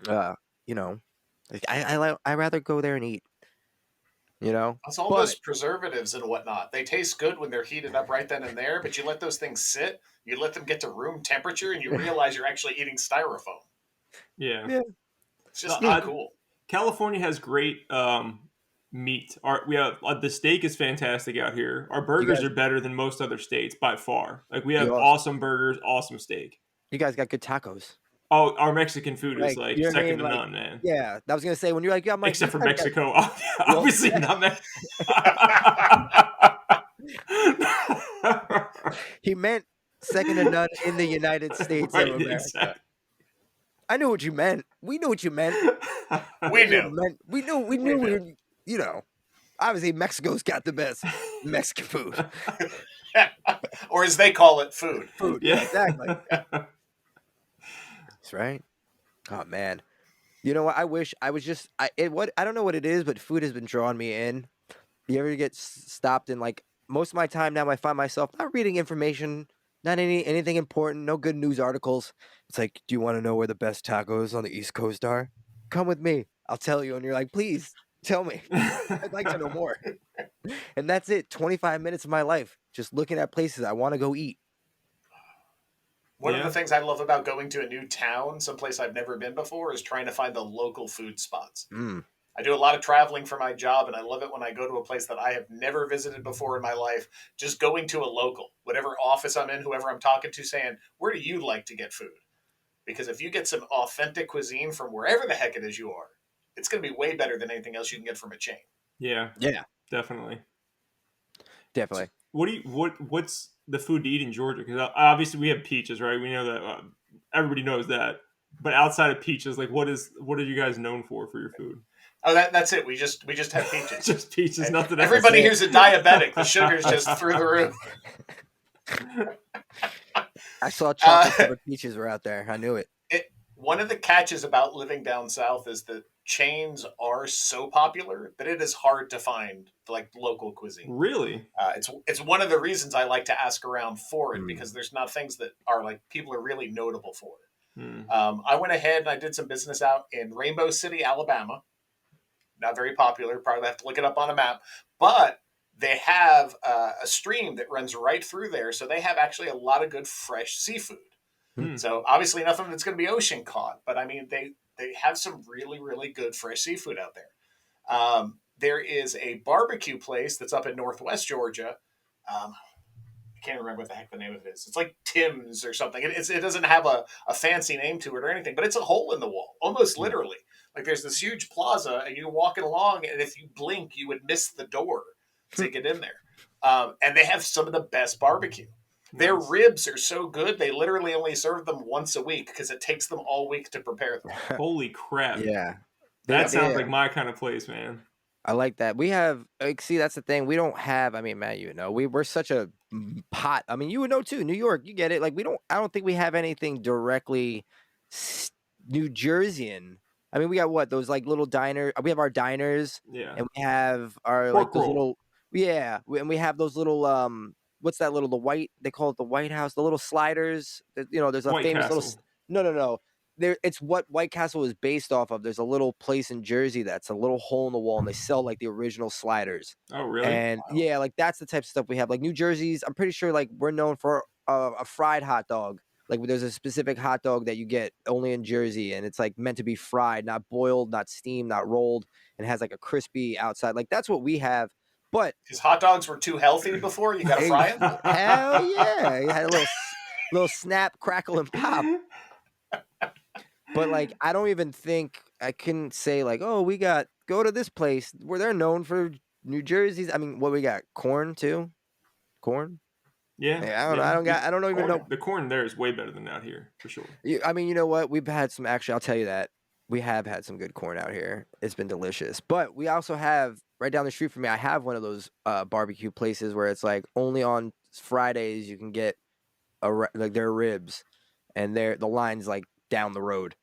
uh, you know, like I rather go there and eat. You know, It's all but those preservatives and whatnot. They taste good when they're heated up right then and there, but you let those things sit, you let them get to room temperature, and you realize you're actually eating styrofoam. Yeah. yeah, It's No, just yeah, not cool. California has great meat. We have the steak is fantastic out here. Our you burgers guys, are better than most other states by far. Like we have you also. awesome burgers, awesome steak. You guys got good tacos. Oh, our Mexican food is Like, like you know what I second mean? to Like, none, man. yeah, I was gonna say when you're like, yeah, I'm like, you Except for guys got Mexico, well, obviously not Mexico. he meant second to none in the United States of Right, America. exactly. I knew what you meant. We knew what you meant. We You knew. meant we We knew we knew. were, you know. Obviously, Mexico's got the best Mexican food. Or as they call it, food. Food, yeah, Yeah. exactly. That's right. Oh man, you know what? I wish I was just I don't know what it is, but food has been drawing me in. You ever get stopped in like most of my time now? I find myself not reading information, not anything important, no good news articles. It's like, do you want to know where the best tacos on the East Coast are? Come with me, I'll tell you. And you're like, please tell me. I'd like to know more. And that's it. 25 minutes of my life just looking at places I want to go eat. One of the Yeah. things I love about going to a new town, someplace I've never been before, is trying to find the local food spots. Mm, I do a lot of traveling for my job, and I love it when I go to a place that I have never visited before in my life. Just going to a local, whatever office I'm in, whoever I'm talking to, saying, "Where do you like to get food?" Because if you get some authentic cuisine from wherever the heck it is you are, it's going to be way better than anything else you can get from a chain. Yeah, yeah, definitely. So definitely. what's the food to eat in Georgia? Because obviously we have peaches, right? We know that everybody knows that. But outside of peaches, like what are you guys known for your food? Oh, that's it. We just have peaches. Just peaches, nothing else. Everybody here's a diabetic. The sugar's just through the roof. I saw chocolate Uh, covered peaches were out there. I knew it. one of the catches about living down south is that chains are so popular that it is hard to find like local cuisine. Really? It's one of the reasons I like to ask around for it Mm. because there's not things that are like people are really notable for it. Hmm. I went ahead and I did some business out in Rainbow City, Alabama. Not very popular. Probably have to look it up on a map, but they have a stream that runs right through there, so they have actually a lot of good fresh seafood. Hmm. So obviously nothing that's going to be ocean caught, but I mean they have some really really good fresh seafood out there. There is a barbecue place that's up in Northwest Georgia. I can't remember what the heck the name of it is. It's like Tim's or something. It doesn't have a fancy name to it or anything, but it's a hole in the wall, almost Mm. literally. Like there's this huge plaza, and you're walking along, and if you blink, you would miss the door to get in there. And they have some of the best barbecue. Their Nice. ribs are so good, they literally only serve them once a week because it takes them all week to prepare them. Holy crap. Yeah. That sounds Yeah. like my kind of place, man. I like that. We have like see that's the thing. We don't have. I mean, Matt, you know, we're such a pot. I mean, you would know too. New York, you get it. Like we don't. I don't think we have anything directly New Jerseyan. I mean, we got what those like little diner. We have our diners, Yeah. and we have our like Pork those roll. little. Yeah, and we have those little What's that little the white? They call it the White House. The little sliders. You know, there's a White famous little. Castle. No, no, no. There, it's what White Castle is based off of. There's a little place in Jersey that's a little hole in the wall, and they sell like the original sliders. Oh, really? And Wow. yeah, like that's the type of stuff we have. Like New Jersey's, I'm pretty sure like we're known for a fried hot dog. Like there's a specific hot dog that you get only in Jersey, and it's like meant to be fried, not boiled, not steamed, not rolled, and has like a crispy outside. Like that's what we have. But Because hot dogs were too healthy before, you got to fry them. hell yeah, you had a little snap, crackle, and pop. But like, I don't even think I can say like, oh, we got go to this place where they're known for New Jersey's. I mean, what we got? Corn too? Corn? Yeah. Yeah, I don't know. Yeah. I don't even know. The corn there is way better than out here, for sure. I mean, you know what? We've had some. Actually, I'll tell you that we have had some good corn out here. It's been delicious. But we also have right down the street from me. I have one of those barbecue places where it's like only on Fridays you can get like their ribs, and the line's like down the road,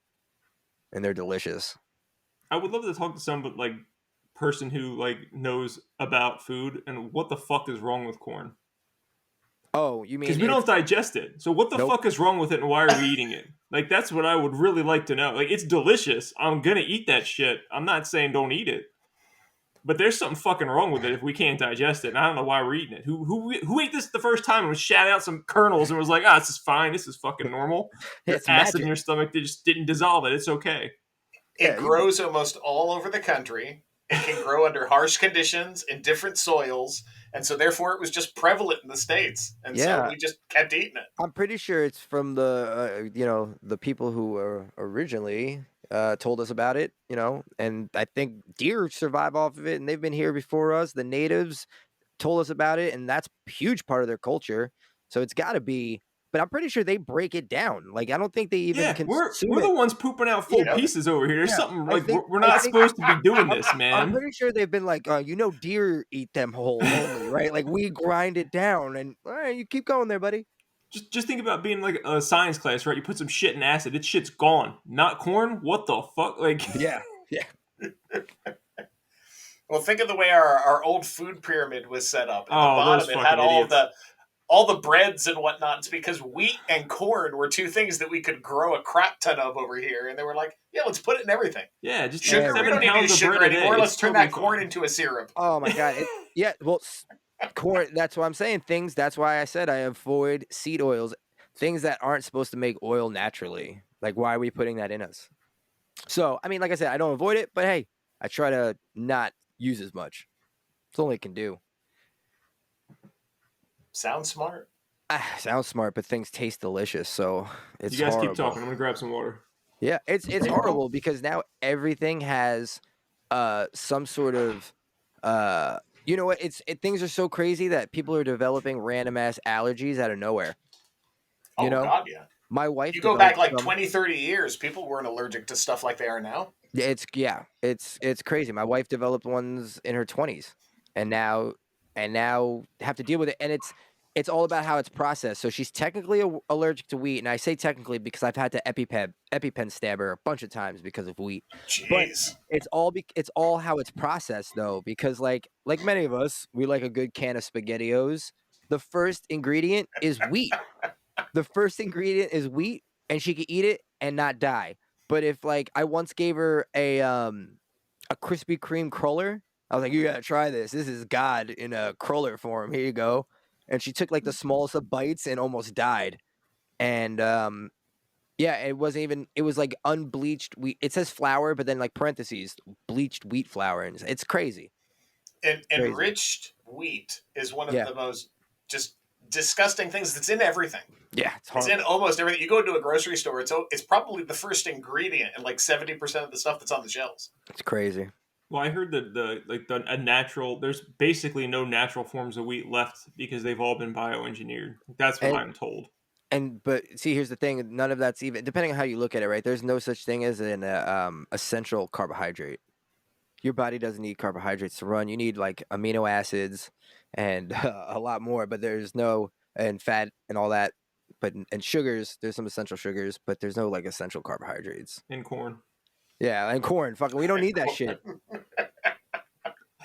and they're delicious. I would love to talk to some like person who like knows about food and what the fuck is wrong with corn. Oh, you mean Because we don't digest it. So what the Nope. fuck is wrong with it and why are we eating it? Like that's what I would really like to know. Like it's delicious. I'm gonna eat that shit. I'm not saying don't eat it. But there's something fucking wrong with it if we can't digest it. And I don't know why we're eating it. Who ate this the first time and was shat out some kernels and was like, this is fine. This is fucking normal. There's It's acid magic. in your stomach. They just didn't dissolve it. It's okay. It grows almost all over the country. It can grow under harsh conditions in different soils, and so therefore it was just prevalent in the States, and so we just kept eating it. I'm pretty sure it's from the the people who originally told us about it, and I think deer survive off of it, and they've been here before us. The natives told us about it, and that's a huge part of their culture. So it's got to be. But I'm pretty sure they break it down. Like I don't think they even consume we're it. the ones pooping out full pieces over here. There's something like we're not supposed to be doing this, man. I'm pretty sure they've been like, deer eat them whole only, right? Like we grind it down, and all right, you keep going there, buddy. Just think about being like a science class, right? You put some shit in acid, this shit's gone. Not corn? What the fuck? Like yeah. Well, think of the way our old food pyramid was set up. At the bottom, those it had idiots. all the breads and whatnot. It's because wheat and corn were two things that we could grow a crap ton of over here, and they were like, "Yeah, let's put it in everything." Yeah, just sugar. We don't need to use sugar anymore. Let's turn that corn into a syrup. Oh my god! Well, corn. That's what I'm saying. Things. That's why I said I avoid seed oils. Things that aren't supposed to make oil naturally. Like, why are we putting that in us? So, I mean, like I said, I don't avoid it, but hey, I try to not use as much. It's all I can do. Sounds smart. Sounds smart, but things taste delicious. So it's you guys horrible. keep talking. I'm gonna grab some water. Yeah, it's horrible because now everything has some sort of you know what? Things are so crazy that people are developing random ass allergies out of nowhere. You know? God, yeah. My wife. You go back like 20, 30 years, people weren't allergic to stuff like they are now. It's crazy. My wife developed ones in her 20s, and now have to deal with it. And it's all about how it's processed. So she's technically allergic to wheat, and I say technically because I've had to EpiPen stab her a bunch of times because of wheat. Jeez. But it's all how it's processed though, because like many of us, we like a good can of SpaghettiOs. The first ingredient is wheat. The first ingredient is wheat, and she could eat it and not die. But if like I once gave her a Krispy Kreme cruller, I was like, "You gotta try this. This is God in a cruller form. Here you go." And she took like the smallest of bites and almost died. And it wasn't even. It was like unbleached wheat. It says flour, but then like parentheses, bleached wheat flour, and it's crazy. And enriched wheat is one of the most just disgusting things that's in everything. Yeah, it's in almost everything. You go into a grocery store, it's probably the first ingredient in like 70% of the stuff that's on the shelves. It's crazy. Well, I heard that there's basically no natural forms of wheat left because they've all been bioengineered. That's what And I'm told. but see, here's the thing: none of that's even depending on how you look at it, right? There's no such thing as an essential carbohydrate. Your body doesn't need carbohydrates to run. You need like amino acids and a lot more, but there's no and fat and all that. But and sugars, there's some essential sugars, but there's no like essential carbohydrates. In corn. Yeah, and corn, fucking, we don't need that Corn. shit.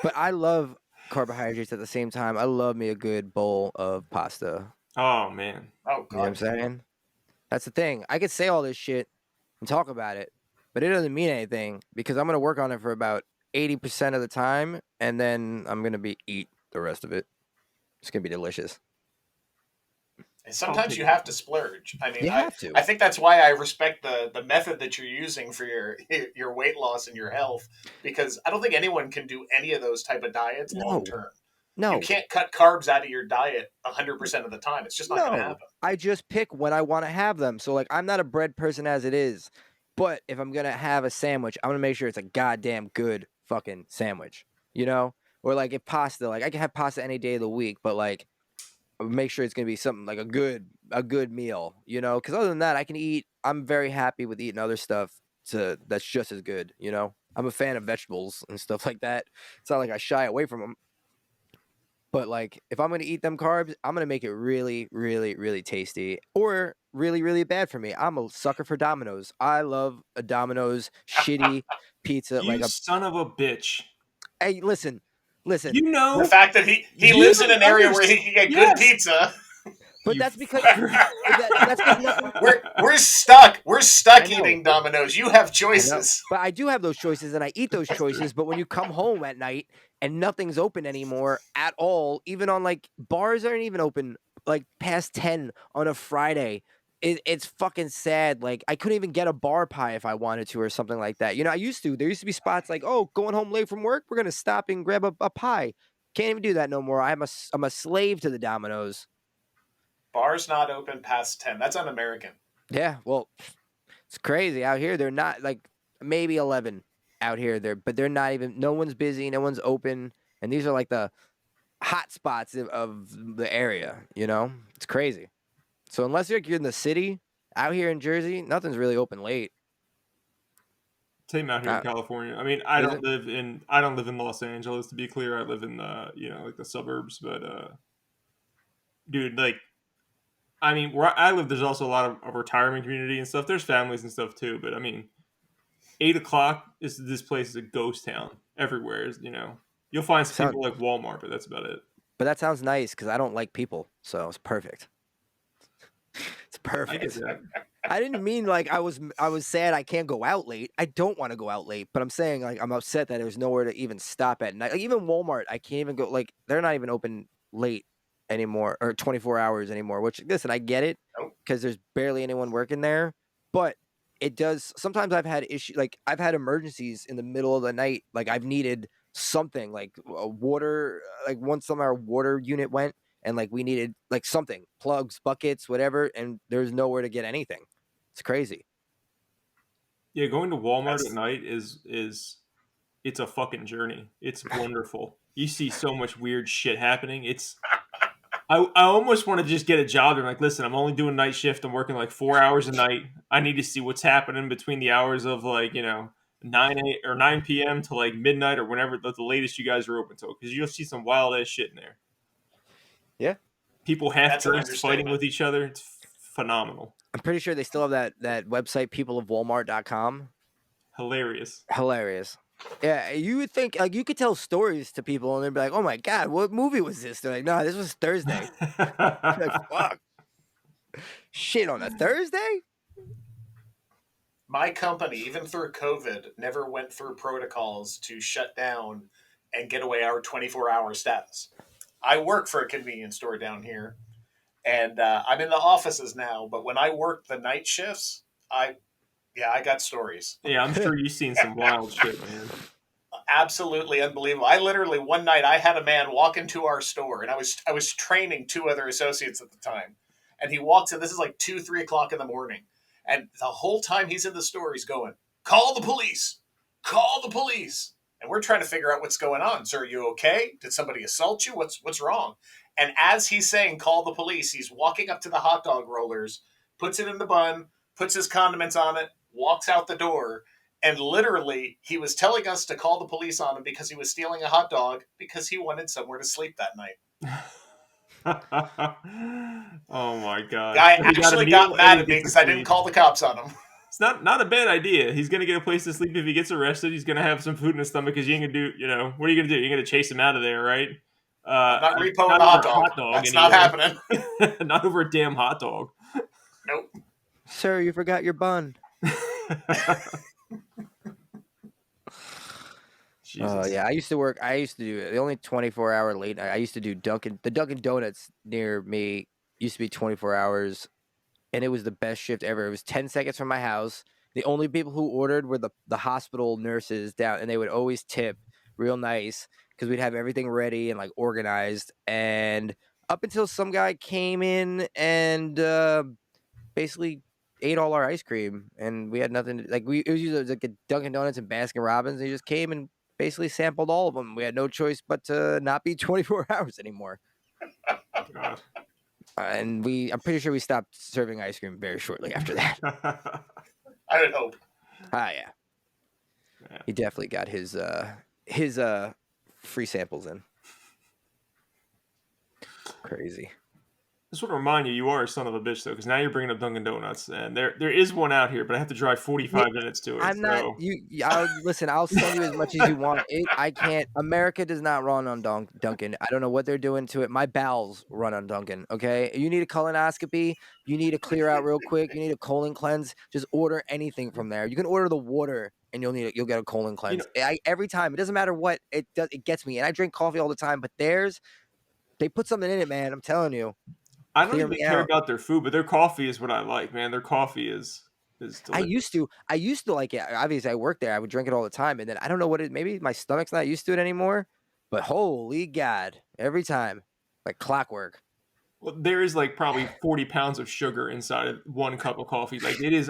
But I love carbohydrates at the same time. I love me a good bowl of pasta. Oh man. Oh You know what I'm God. saying? That's the thing. I could say all this shit and talk about it, but it doesn't mean anything because I'm gonna work on it for about 80% of the time, and then I'm gonna eat the rest of it. It's gonna be delicious. And I'll sometimes take you it. have to splurge. I mean, You have to. I think that's why I respect the method that you're using for your weight loss and your health, because I don't think anyone can do any of those type of diets long No, term. You no, can't cut carbs out of your diet 100% of the time. It's just not going to no. happen. I just pick when I want to have them. So like, I'm not a bread person as it is, but if I'm gonna have a sandwich, I'm gonna make sure it's a goddamn good fucking sandwich. You know, or like if pasta, like I can have pasta any day of the week, but like make sure it's gonna be something like a good meal, you know. Because other than that, I can eat. I'm very happy with eating other stuff that's just as good, you know. I'm a fan of vegetables and stuff like that. It's not like I shy away from them, but like if I'm gonna eat them carbs, I'm gonna make it really, really, really tasty or really, really bad for me. I'm a sucker for Domino's. I love a Domino's shitty pizza. You Like a son of a bitch. hey, listen, listen. You The know, fact that he you lives in an area under where he can get good yes, pizza. But you that's because fucker. that's because nothing. We're stuck. We're I stuck know. eating Domino's. You have I know. choices. But I do have those choices and I eat those choices. But when you come home at night and nothing's open anymore at all, even on like bars aren't even open like past 10 on a Friday. It's fucking sad. Like I couldn't even get a bar pie if I wanted to or something like that. You know, I used to. There used to be spots like, oh, going home late from work, we're gonna stop and grab a pie. Can't even do that no more. I'm a slave to the Domino's. Bars not open past 10. That's un-American. Yeah, well, it's crazy out here. They're not like maybe 11 out here. But they're not even. No one's busy. No one's open. And these are like the hot spots of the area. You know, it's crazy. So unless you're in the city out here in Jersey, nothing's really open late. Same out here in Uh, California. I mean, is it? I don't live in Los Angeles, to be clear. I live in the like the suburbs, but dude, like I mean, where I live, there's also a lot of retirement community and stuff. There's families and stuff too, but I mean, 8 o'clock is this place is a ghost town everywhere. You'll find some Sound, people like Walmart, but that's about it. but that sounds nice because I don't like people, so it's perfect. It's I get perfect. that. I didn't mean like I was sad I can't go out late. I don't want to go out late, but I'm saying like I'm upset that there's nowhere to even stop at night. Like even Walmart, I can't even go. Like they're not even open late anymore or 24 hours anymore. Which listen, I get it Nope. because there's barely anyone working there, but it does. Sometimes I've had issues. Like I've had emergencies in the middle of the night. Like I've needed something like a water. Like once our water unit went. And like we needed like something, plugs, buckets, whatever, and there's nowhere to get anything. It's crazy. Yeah, going to Walmart at That's night it's a fucking journey. It's wonderful. You see so much weird shit happening. I almost want to just get a job and like, listen, I'm only doing night shift. I'm working like 4 hours a night. I need to see what's happening between the hours of like, 9 p.m. to like midnight or whenever the latest you guys are open to, because you'll see some wild ass shit in there. Yeah. People half that's an dressed fighting understatement. with each other. It's phenomenal. I'm pretty sure they still have that website, peopleofwalmart.com. Hilarious. Hilarious. Yeah, you would think like you could tell stories to people and they'd be like, "Oh my god, what movie was this?" They're like, "No, this was Thursday." You're like, fuck, shit on a Thursday? My company, even through COVID, never went through protocols to shut down and get away our 24-hour status. I work for a convenience store down here, and I'm in the offices now. But when I worked the night shifts, I got stories. Yeah, I'm sure you've seen some wild shit, man. Absolutely unbelievable. I literally one night I had a man walk into our store, and I was training two other associates at the time, and he walks in. This is like 2, 3 o'clock in the morning, and the whole time he's in the store, he's going, "Call the police, call the police." And we're trying to figure out what's going on. Sir, are you okay? Did somebody assault you? What's wrong? And as he's saying, call the police, he's walking up to the hot dog rollers, puts it in the bun, puts his condiments on it, walks out the door. And literally, he was telling us to call the police on him because he was stealing a hot dog because he wanted somewhere to sleep that night. Oh my god! Guy He got a actually meal got and mad he at me gets to because I didn't sleep. call the cops on him. It's not a bad idea. He's gonna get a place to sleep if he gets arrested. He's gonna have some food in his stomach because you ain't gonna do. You know what are you gonna do? You're gonna chase him out of there, right? I'm not repoing Not the over hot a dog. hot dog That's not anyway. happening. Not over a damn hot dog. Nope. Sir, you forgot your bun. Jesus. Yeah, I used to do the only 24-hour late night. I used to do the Dunkin' Donuts near me used to be 24 hours, and it was the best shift ever. It was 10 seconds from my house. The only people who ordered were the hospital nurses down, and they would always tip real nice because we'd have everything ready and like organized. And up until some guy came in and basically ate all our ice cream, and we had nothing it was usually like a Dunkin' Donuts and Baskin Robbins. And he just came and basically sampled all of them. We had no choice but to not be 24 hours anymore. God. And I'm pretty sure we stopped serving ice cream very shortly after that. I would hope. Yeah. He definitely got his free samples in. Crazy. Just want to remind you are a son of a bitch, though, because now you're bringing up Dunkin' Donuts, and there is one out here, but I have to drive 45 minutes to it. I'm not listen. I'll send you as much as you want. I can't. America does not run on Dunkin'. I don't know what they're doing to it. My bowels run on Dunkin'. Okay, you need a colonoscopy. You need to clear out real quick. You need a colon cleanse. Just order anything from there. You can order the water, and you'll get a colon cleanse. Every time. It doesn't matter what it does. It gets me. And I drink coffee all the time, but they put something in it, man. I'm telling you. I don't even care about their food, but their coffee is what I like, man. Their coffee is delicious. I used to like it. Obviously, I worked there. I would drink it all the time, and then I don't know maybe my stomach's not used to it anymore. But holy God, every time, like clockwork. Well, there is like probably 40 pounds of sugar inside of one cup of coffee. Like it is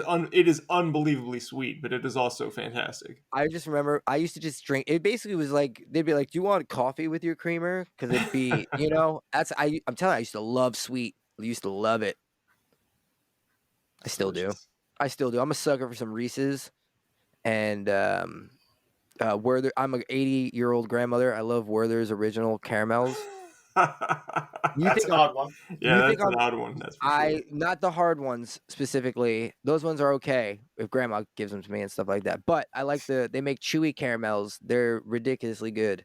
unbelievably sweet, but it is also fantastic. I just remember I used to just drink. It basically was like they'd be like, "Do you want coffee with your creamer?" Because it'd be, I'm telling you, I used to love sweet. I used to love it. I still do. I'm a sucker for some Reese's, and I'm an 80-year-old grandmother. I love Werther's original caramels. That's an odd one. Yeah, that's an odd one. That's for sure. Not the hard ones specifically. Those ones are okay if grandma gives them to me and stuff like that. But I like they make chewy caramels. They're ridiculously good.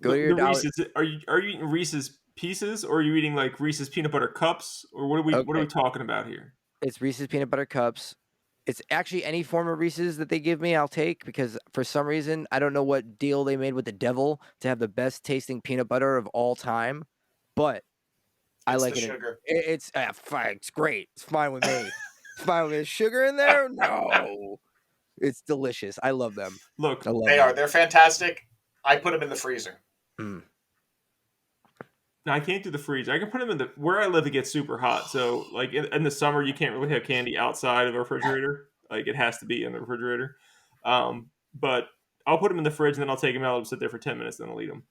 Go to your Reese's. Are you eating Reese's Pieces, or are you eating like Reese's peanut butter cups, or what are we talking about here? It's Reese's peanut butter cups. It's actually any form of Reese's that they give me, I'll take, because for some reason, I don't know what deal they made with the devil to have the best tasting peanut butter of all time, but I like it. Sugar. It's fine. It's great. It's fine with me. It's fine with me. Sugar in there? No. It's delicious. I love them. Look, They're fantastic. I put them in the freezer. Mm. Now I can't do the freezer. I can put them in where I live. It gets super hot, so like in the summer, you can't really have candy outside of a refrigerator. Like it has to be in the refrigerator. But I'll put them in the fridge, and then I'll take them out and sit there for 10 minutes, then I'll eat them.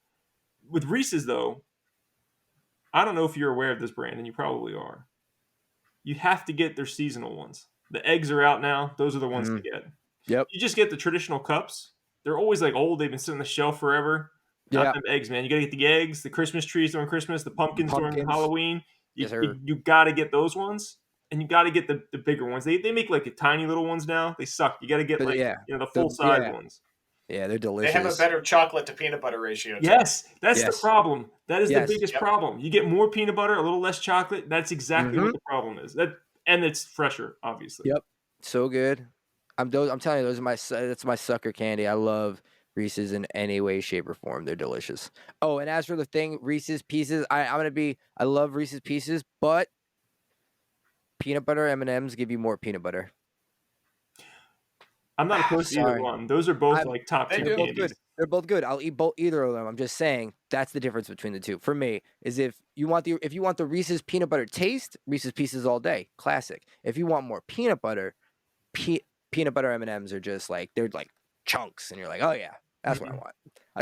With Reese's, though, I don't know if you're aware of this brand, and you probably are. You have to get their seasonal ones. The eggs are out now; those are the ones to get. Yep. You just get the traditional cups. They're always like old. They've been sitting on the shelf forever. Not them eggs, man. You gotta get the eggs, the Christmas trees during Christmas, the pumpkins during Halloween. You gotta get those ones, and you gotta get the bigger ones. They make like the tiny little ones now. They suck. You gotta get the full size ones. Yeah, they're delicious. They have a better chocolate to peanut butter ratio. Yes, that's the problem. That is the biggest problem. You get more peanut butter, a little less chocolate. That's exactly what the problem is. And it's fresher, obviously. Yep, so good. I'm telling you, that's my sucker candy. I love Reese's in any way, shape, or form. They're delicious. Oh, and as for the thing, Reese's Pieces, I love Reese's Pieces, but peanut butter M&Ms give you more peanut butter. I'm not opposed to either one. Those are both like top tier candies. Good. They're both good. I'll eat either of them. I'm just saying that's the difference between the two. For me, is if you want the Reese's peanut butter taste, Reese's Pieces all day, classic. If you want more peanut butter, peanut butter M&Ms are just like they're like chunks, and you're like, oh yeah, that's what I want.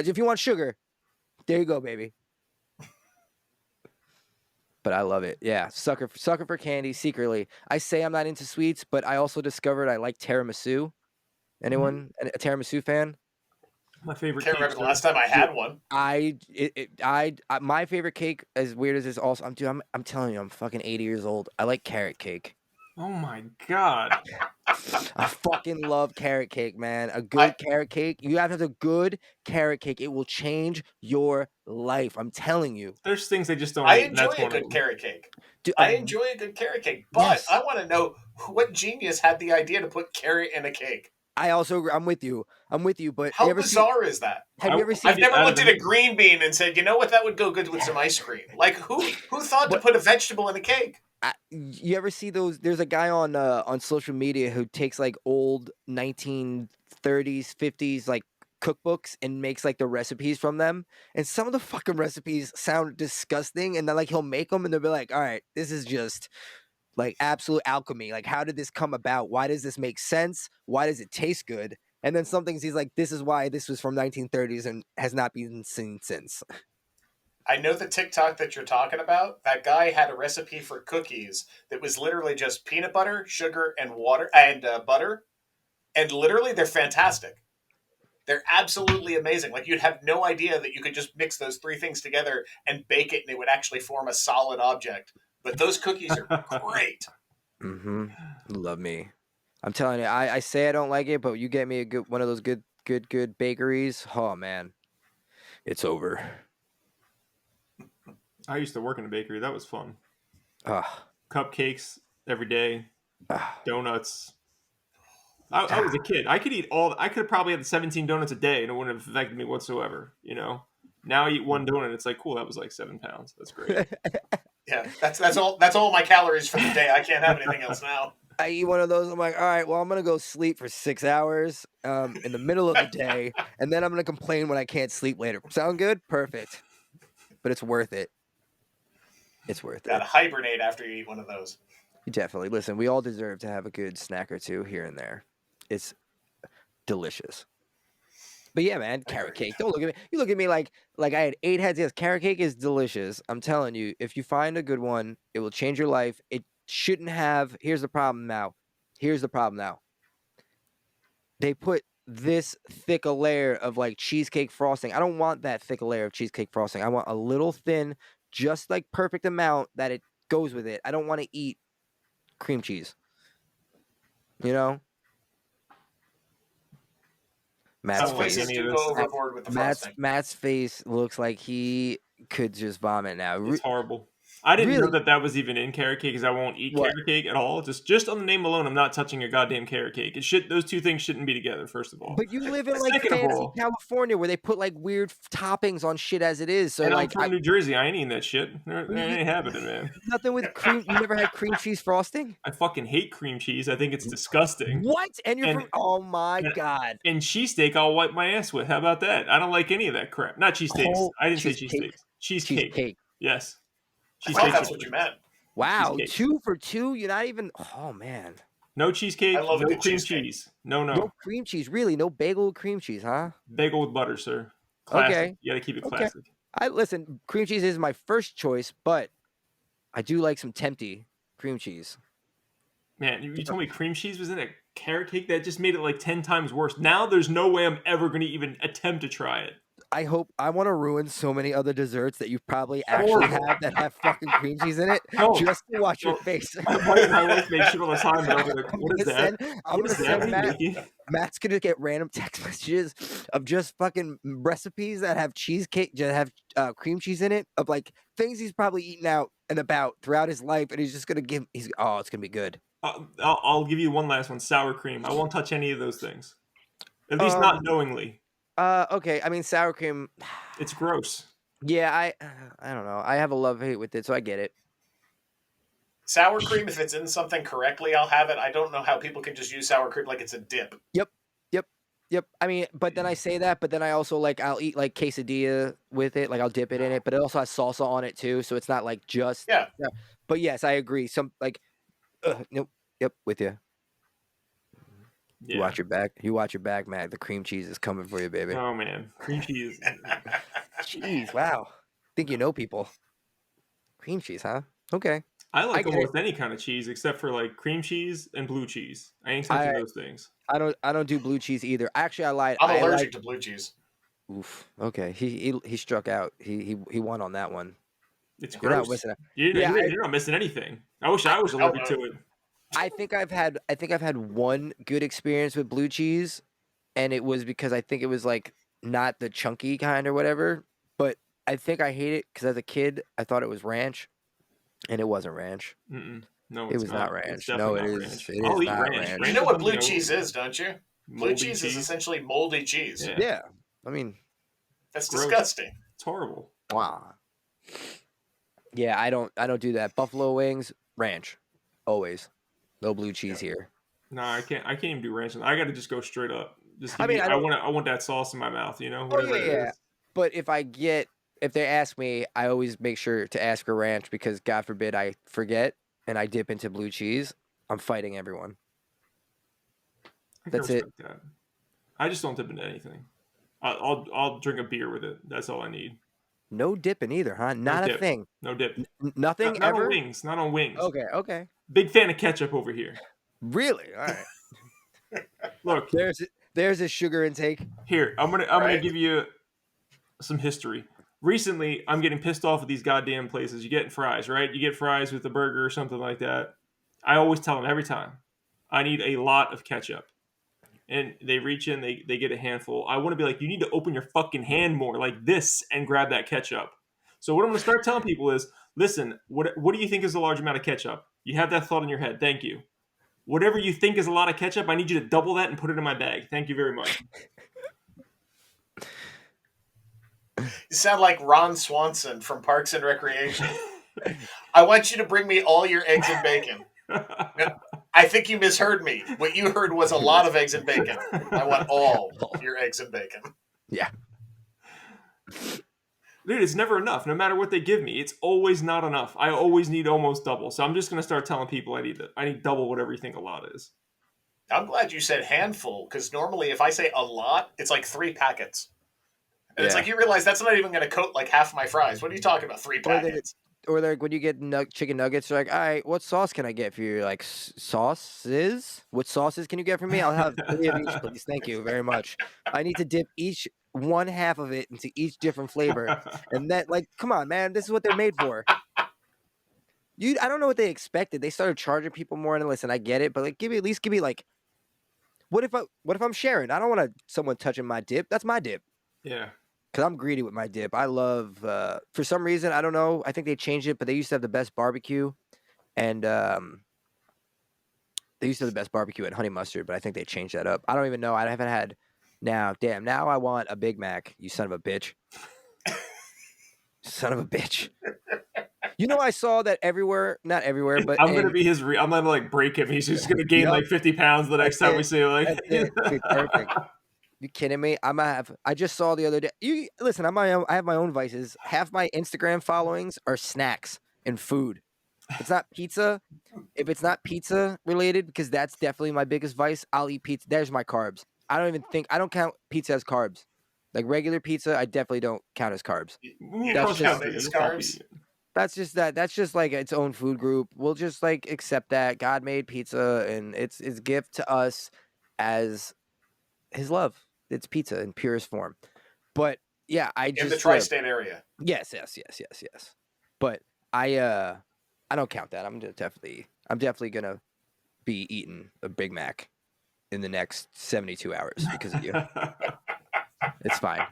If you want sugar, there you go, baby. But I love it. Yeah, sucker for candy secretly. I say I'm not into sweets, but I also discovered I like tiramisu. Anyone a tiramisu fan? My favorite Can't cake, remember the sir. last time I had one. My favorite cake, as weird as this also, I'm telling you, I'm fucking 80 years old. I like carrot cake. Oh my god. I fucking love carrot cake, man. A good I carrot cake. You have to have a good carrot cake. It will change your life. I'm telling you. There's things I just don't I eat, and enjoy that's a one of good them. carrot cake. Dude, I enjoy a good carrot cake, but yes. I want to know what genius had the idea to put carrot in a cake. I'm with you. But How bizarre is that? have you ever I seen? I've get never out of looked the at a green bean and said, you know what, that would go good with some ice cream. Like who thought to What? put a vegetable in a cake? You ever see those? There's a guy on social media who takes like old 1930s, 50s like cookbooks and makes like the recipes from them. And some of the fucking recipes sound disgusting. And then like he'll make them and they'll be like, all right, this is just like absolute alchemy. Like, how did this come about? Why does this make sense? Why does it taste good? And then some things he's like, this is why this was from 1930s and has not been seen since. I know the TikTok that you're talking about. That guy had a recipe for cookies that was literally just peanut butter, sugar, and water and butter, and literally they're fantastic. They're absolutely amazing. Like you'd have no idea that you could just mix those three things together and bake it, and it would actually form a solid object. But those cookies are great. Mm-hmm. Love me. I'm telling you, I say I don't like it, but you get me a good one of those good bakeries. Oh man, it's over. I used to work in a bakery. That was fun. Ah, Cupcakes every day, ah, donuts. I was a kid. I could eat all. I could have probably had 17 donuts a day, and it wouldn't have affected me whatsoever. You know. Now I eat one donut. It's like cool. That was like 7 pounds. That's great. Yeah, that's all my calories for the day. I can't have anything else now. I eat one of those. I'm like, all right, well, I'm gonna go sleep for 6 hours in the middle of the day, and then I'm gonna complain when I can't sleep later. Sound good? Perfect. But it's worth it. It's worth Got it. to hibernate after you eat one of those. Definitely. Listen, we all deserve to have a good snack or two here and there. It's delicious. But yeah, man, carrot Agreed. cake. Don't look at me. You look at me like I had 8 heads. Yes, carrot cake is delicious. I'm telling you, if you find a good one, it will change your life. It shouldn't have. Here's the problem now. They put this thick a layer of like cheesecake frosting. I don't want that thick a layer of cheesecake frosting. I want a little thin, just like perfect amount that it goes with it. I don't want to eat cream cheese. You know? I Matt's Some don't like face. places any of do go this. overboard with the frosting. Matt's face looks like he could just vomit now. It's horrible. I didn't know Really? that was even in carrot cake because I won't eat What? carrot cake at all. Just on the name alone, I'm not touching a goddamn carrot cake. It should those two things shouldn't be together. First of all, But you live in like second of fancy all, California where they put like weird toppings on shit as it is. So and I'm like, from New Jersey. I ain't eating that shit. There you, ain't happening, man. nothing with cream. You never had cream cheese frosting? I fucking hate cream cheese. I think it's disgusting. What? And you're And from? Oh my and, god! and cheesesteak, I'll wipe my ass with. How about that? I don't like any of that crap. Not cheesesteaks. Whole I didn't say cheesecake. cheesesteaks. Cheesecake. Cheesecake. Yes. I thought Cheesecake's that's what you different. meant. Wow, Cheesecake. 2 for 2. You're not even. Oh man. No I cheesecake. love a No good cream cheesecake. cheese. No, No no. cream cheese, really? No bagel with cream cheese, huh? Bagel with butter, sir. Classic. Okay. You got to keep it Okay. classic. I listen. Cream cheese is my first choice, but I do like some tempty cream cheese. Man, you told me cream cheese was in a carrot cake. That just made it like 10 times worse. Now there's no way I'm ever going to even attempt to try it. I want to ruin so many other desserts that you probably actually have that have fucking cream cheese in it, No. just to watch your No. face. My wife makes shit all the time, but I'll be like, what is that? I'm What gonna is that? send What are you Matt. making? Matt's gonna get random text messages of just fucking recipes that have cheesecake, that have cream cheese in it, of like things he's probably eaten out and about throughout his life, and he's just gonna give. It's gonna be good. I'll give you one last one. Sour cream. I won't touch any of those things. At least not knowingly. Okay. I mean, sour cream. It's gross. Yeah, I don't know. I have a love hate with it, so I get it. Sour cream, if it's in something correctly, I'll have it. I don't know how people can just use sour cream like it's a dip. Yep. I mean, but then I say that, but then I also like I'll eat like quesadilla with it, like I'll dip it in it, but it also has salsa on it too, so it's not like just. Yeah. But yes, I agree. Some like, nope. Yep, with you. Yeah. You watch your back. You watch your back, Mac. The cream cheese is coming for you, baby. Oh man, cream cheese. Jeez, wow. Think you know people. Cream cheese, huh? Okay. I I like get it. almost any kind of cheese except for like cream cheese and blue cheese. I ain't touching I those things. I don't do blue cheese either. Actually, I lied. I'm I allergic like. to blue cheese. Oof. Okay. He struck out. He won on that one. It's You're not gross. missing. You're, Yeah. you're not missing anything. I wish I was Oh, allergic to it. I think I've had one good experience with blue cheese, and it was because I think it was like not the chunky kind or whatever. But I think I hate it because as a kid I thought it was ranch, and it wasn't ranch. Mm-mm. No, It it's was not not. It's ranch. No, definitely it not is. ranch. It I'll is eat not ranch. You ranch. Ranch know is what something blue I will cheese eat. is, don't you? Blue Moldy cheese is cheese. essentially moldy cheese. Yeah, Yeah. I mean, That's gross. disgusting. It's horrible. wow. Yeah, I don't do that. Buffalo wings, ranch, always. No blue cheese here. Nah, I can't even do ranch. I got to just go straight up. Just I give mean, me. I don't. I want that sauce in my mouth. You know, Oh whatever yeah, it yeah. is. But if they ask me, I always make sure to ask for ranch because God forbid I forget and I dip into blue cheese. I'm fighting everyone. I can That's it. respect that. I just don't dip into anything. I'll drink a beer with it. That's all I need. No dipping either, huh? No Not a dip. thing. No dip. Nothing Not on ever. wings. Not on wings. Okay, okay. Big fan of ketchup over here. Really? All right. Look There's a sugar intake. here. I'm gonna Right? give you some history. Recently, I'm getting pissed off at these goddamn places. You get fries, right? You get fries with a burger or something like that. I always tell them every time, I need a lot of ketchup. And they reach in, they get a handful. I want to be like, you need to open your fucking hand more like this and grab that ketchup. So what I'm going to start telling people is, listen, what do you think is a large amount of ketchup? You have that thought in your head. Thank you. Whatever you think is a lot of ketchup, I need you to double that and put it in my bag. Thank you very much. You sound like Ron Swanson from Parks and Recreation. I want you to bring me all your eggs and bacon. I think you misheard me. What you heard was a lot of eggs and bacon. I want all your eggs and bacon. Yeah. Dude, it's never enough. No matter what they give me, it's always not enough. I always need almost double. So I'm just gonna start telling people I need double whatever you think a lot is. I'm glad you said handful, because normally if I say a lot, it's like 3 packets. And it's Yeah. like, you realize that's not even going to coat like half my fries. What are you talking about? 3 packets? Or like when you get chicken nuggets, they're like, all right, what sauce can I get for you? You're like, sauces? What sauces can you get for me? I'll have 3 of each, please. Thank you very much. I need to dip each one half of it into each different flavor. And that, like, come on, man, this is what they're made for. I don't know what they expected. They started charging people more. And listen, I get it, but like, give me like, what if I'm sharing? I don't want someone touching my dip. That's my dip. Yeah. Because I'm greedy with my dip. I love, for some reason, I don't know. I think they changed it, but they used to have the best barbecue. And they used to have the best barbecue at Honey Mustard, but I think they changed that up. I don't even know. I haven't had. Now I want a Big Mac, you son of a bitch. Son of a bitch. You know, I saw that everywhere, not everywhere, but I'm gonna be his. I'm gonna like break him. He's just gonna gain like 50 pounds the next time we see him. Like, that's it. Dude, perfect. You kidding me? I just saw the other day. You listen. I have my own vices. Half my Instagram followings are snacks and food. It's not pizza. If it's not pizza related, because that's definitely my biggest vice, I'll eat pizza. There's my carbs. I don't count pizza as carbs. Like regular pizza, I definitely don't count as carbs. You That's don't just- count it as carbs? That's just like its own food group. We'll just like accept that God made pizza and it's gift to us as his love. It's pizza in purest form. But yeah, I just In the tri-state area. Yes. But I don't count that. I'm definitely gonna be eating a Big Mac in the next 72 hours because of you. It's fine.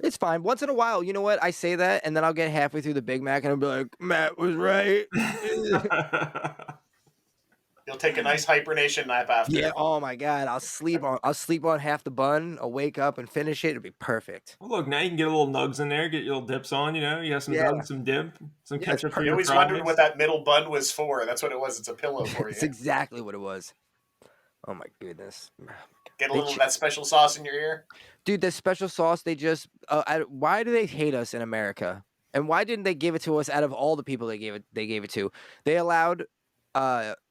It's fine. Once in a while, you know what? I say that, and then I'll get halfway through the Big Mac, and I'll be like, Matt was right. You'll take a nice hibernation nap after. Yeah. Oh my God. I'll sleep on half the bun. I'll wake up and finish it. It'll be perfect. Well, look, now you can get a little nugs in there, get your little dips on. You know, you have some Yeah. nugs, some dip, some Yeah, it's ketchup for You your always fries. wondered what that middle bun was for. That's what it was. It's a pillow for you. It's exactly what it was. Oh my goodness. Get a little of that special sauce in your ear. Dude, the special sauce, they just why do they hate us in America? And why didn't they give it to us out of all the people they gave it to? They allowed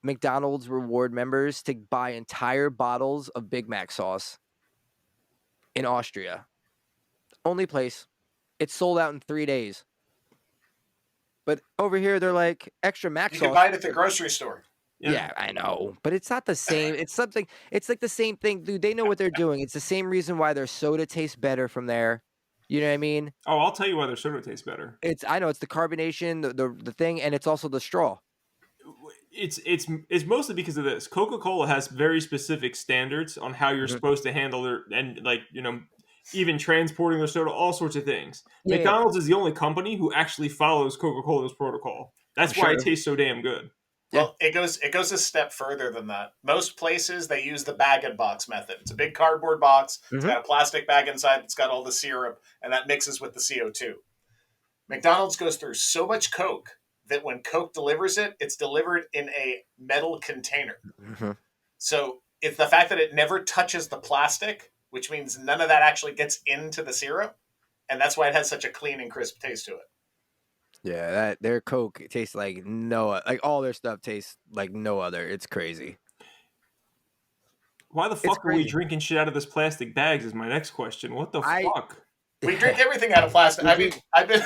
McDonald's reward members to buy entire bottles of Big Mac sauce in Austria. Only place. It's sold out in 3 days. But over here, they're like extra Mac You sauce. can buy it at the grocery store. Yeah, I know, but it's not the same. It's something. It's like the same thing, dude. They know what they're doing. It's the same reason why their soda tastes better from there. You know what I mean? Oh, I'll tell you why their soda tastes better. I know it's the carbonation, the thing, and it's also the straw. It's mostly because of this. Coca-Cola has very specific standards on how you're supposed to handle their, and like, even transporting their soda, all sorts of things. Yeah, McDonald's is the only company who actually follows Coca-Cola's protocol. That's why it tastes so damn good. Well, it goes a step further than that. Most places they use the bag and box method. It's a big cardboard box. It's got a plastic bag inside. It's got all the syrup, and that mixes with the CO2. McDonald's goes through so much Coke that when Coke delivers it, it's delivered in a metal container. So it's the fact that it never touches the plastic, which means none of that actually gets into the syrup, and that's why it has such a clean and crisp taste to it. Yeah, that their Coke tastes like like all their stuff tastes like no other. It's crazy. Why the fuck are we drinking shit out of this plastic bags is my next question. What the fuck? We drink everything out of plastic. I mean, I've been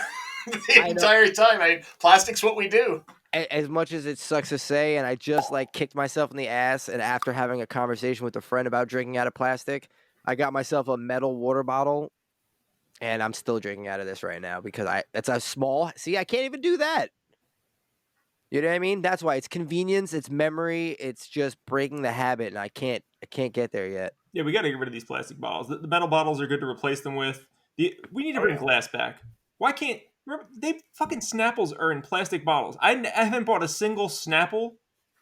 the entire time. Plastic's what we do. As much as it sucks to say, and I just like kicked myself in the ass, and after having a conversation with a friend about drinking out of plastic, I got myself a metal water bottle. And I'm still drinking out of this right now because it's a small. See, I can't even do that. You know what I mean? That's why it's convenience, it's memory, it's just breaking the habit, and I can't get there yet. Yeah, we got to get rid of these plastic bottles. The metal bottles are good to replace them with. We need to bring glass back. Why can't they fucking Snapples are in plastic bottles? I haven't bought a single Snapple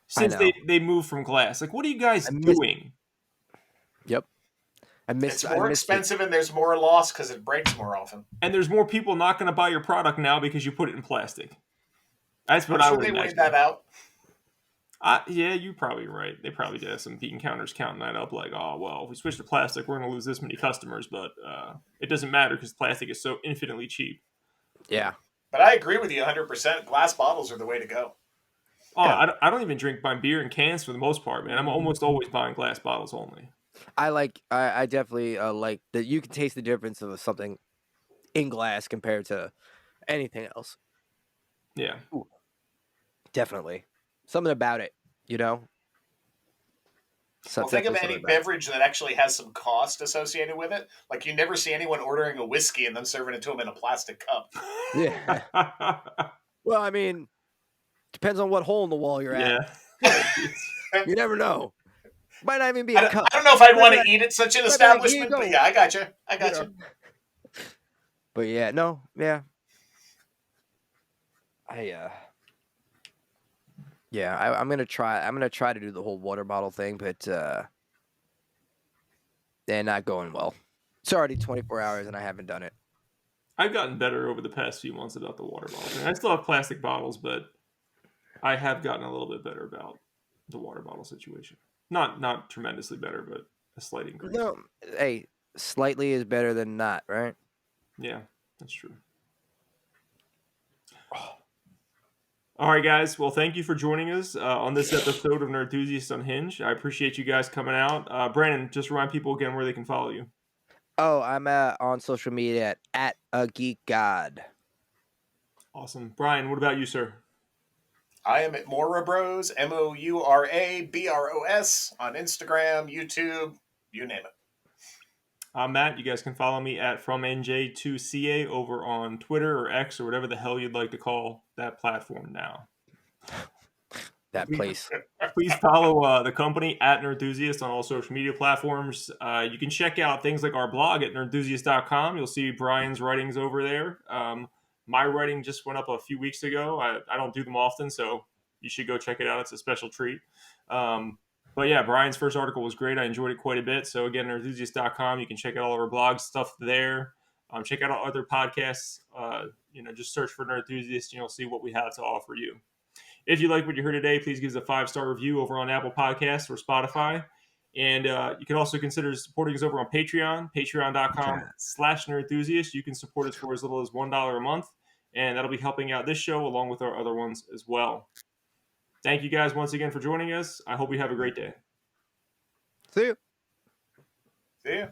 since they moved from glass. Like, what are you guys doing? Yep. It's more expensive and there's more loss because it breaks more often. And there's more people not going to buy your product now because you put it in plastic. That's what I would imagine. They weighed that out. Yeah, you're probably right. They probably did have some bean counters counting that up like, oh, well, if we switch to plastic, we're going to lose this many customers. But it doesn't matter because plastic is so infinitely cheap. Yeah. But I agree with you 100%. Glass bottles are the way to go. Oh, yeah. I don't even drink my beer in cans for the most part, man. I'm almost always buying glass bottles only. I definitely like that you can taste the difference of something in glass compared to anything else. Yeah. Ooh. Definitely. Something about it, you know? Well, think of any beverage that actually has some cost associated with it. Like, you never see anyone ordering a whiskey and then serving it to them in a plastic cup. Yeah. Well, I mean, depends on what hole in the wall you're at. You never know. Might not even be a cup. I don't know if I'd want to eat at such an establishment, but yeah, I got you. But yeah, no, yeah. I'm gonna try to do the whole water bottle thing, but they're not going well. It's already 24 hours and I haven't done it. I've gotten better over the past few months about the water bottles. I still have plastic bottles, but I have gotten a little bit better about the water bottle situation. Not tremendously better, but a slight increase. No, hey, slightly is better than not, right? Yeah, that's true. All right, guys. Well, thank you for joining us on this episode of Nerdthusiast Unhinged. I appreciate you guys coming out. Brandon, just remind people again where they can follow you. Oh, I'm on social media at a geek god. Awesome. Brian, what about you, sir? I am at Mora Bros, MouraBros on Instagram, YouTube, you name it. I'm Matt. You guys can follow me at FromNJ2CA over on Twitter or X or whatever the hell you'd like to call that platform now. That place. Please follow the company at Nerdthusiast on all social media platforms. You can check out things like our blog at nerdthusiast.com. You'll see Brian's writings over there. My writing just went up a few weeks ago. I don't do them often, so you should go check it out. It's a special treat. But yeah, Brian's first article was great. I enjoyed it quite a bit. So again, nerdthusiast.com. You can check out all of our blog stuff there. Check out our other podcasts. Just search for Nerdthusiast and you'll see what we have to offer you. If you like what you heard today, please give us a 5-star review over on Apple Podcasts or Spotify. And you can also consider supporting us over on Patreon, patreon.com/Nerdthusiast. You can support us for as little as $1 a month. And that'll be helping out this show along with our other ones as well. Thank you guys once again for joining us. I hope you have a great day. See you. See ya.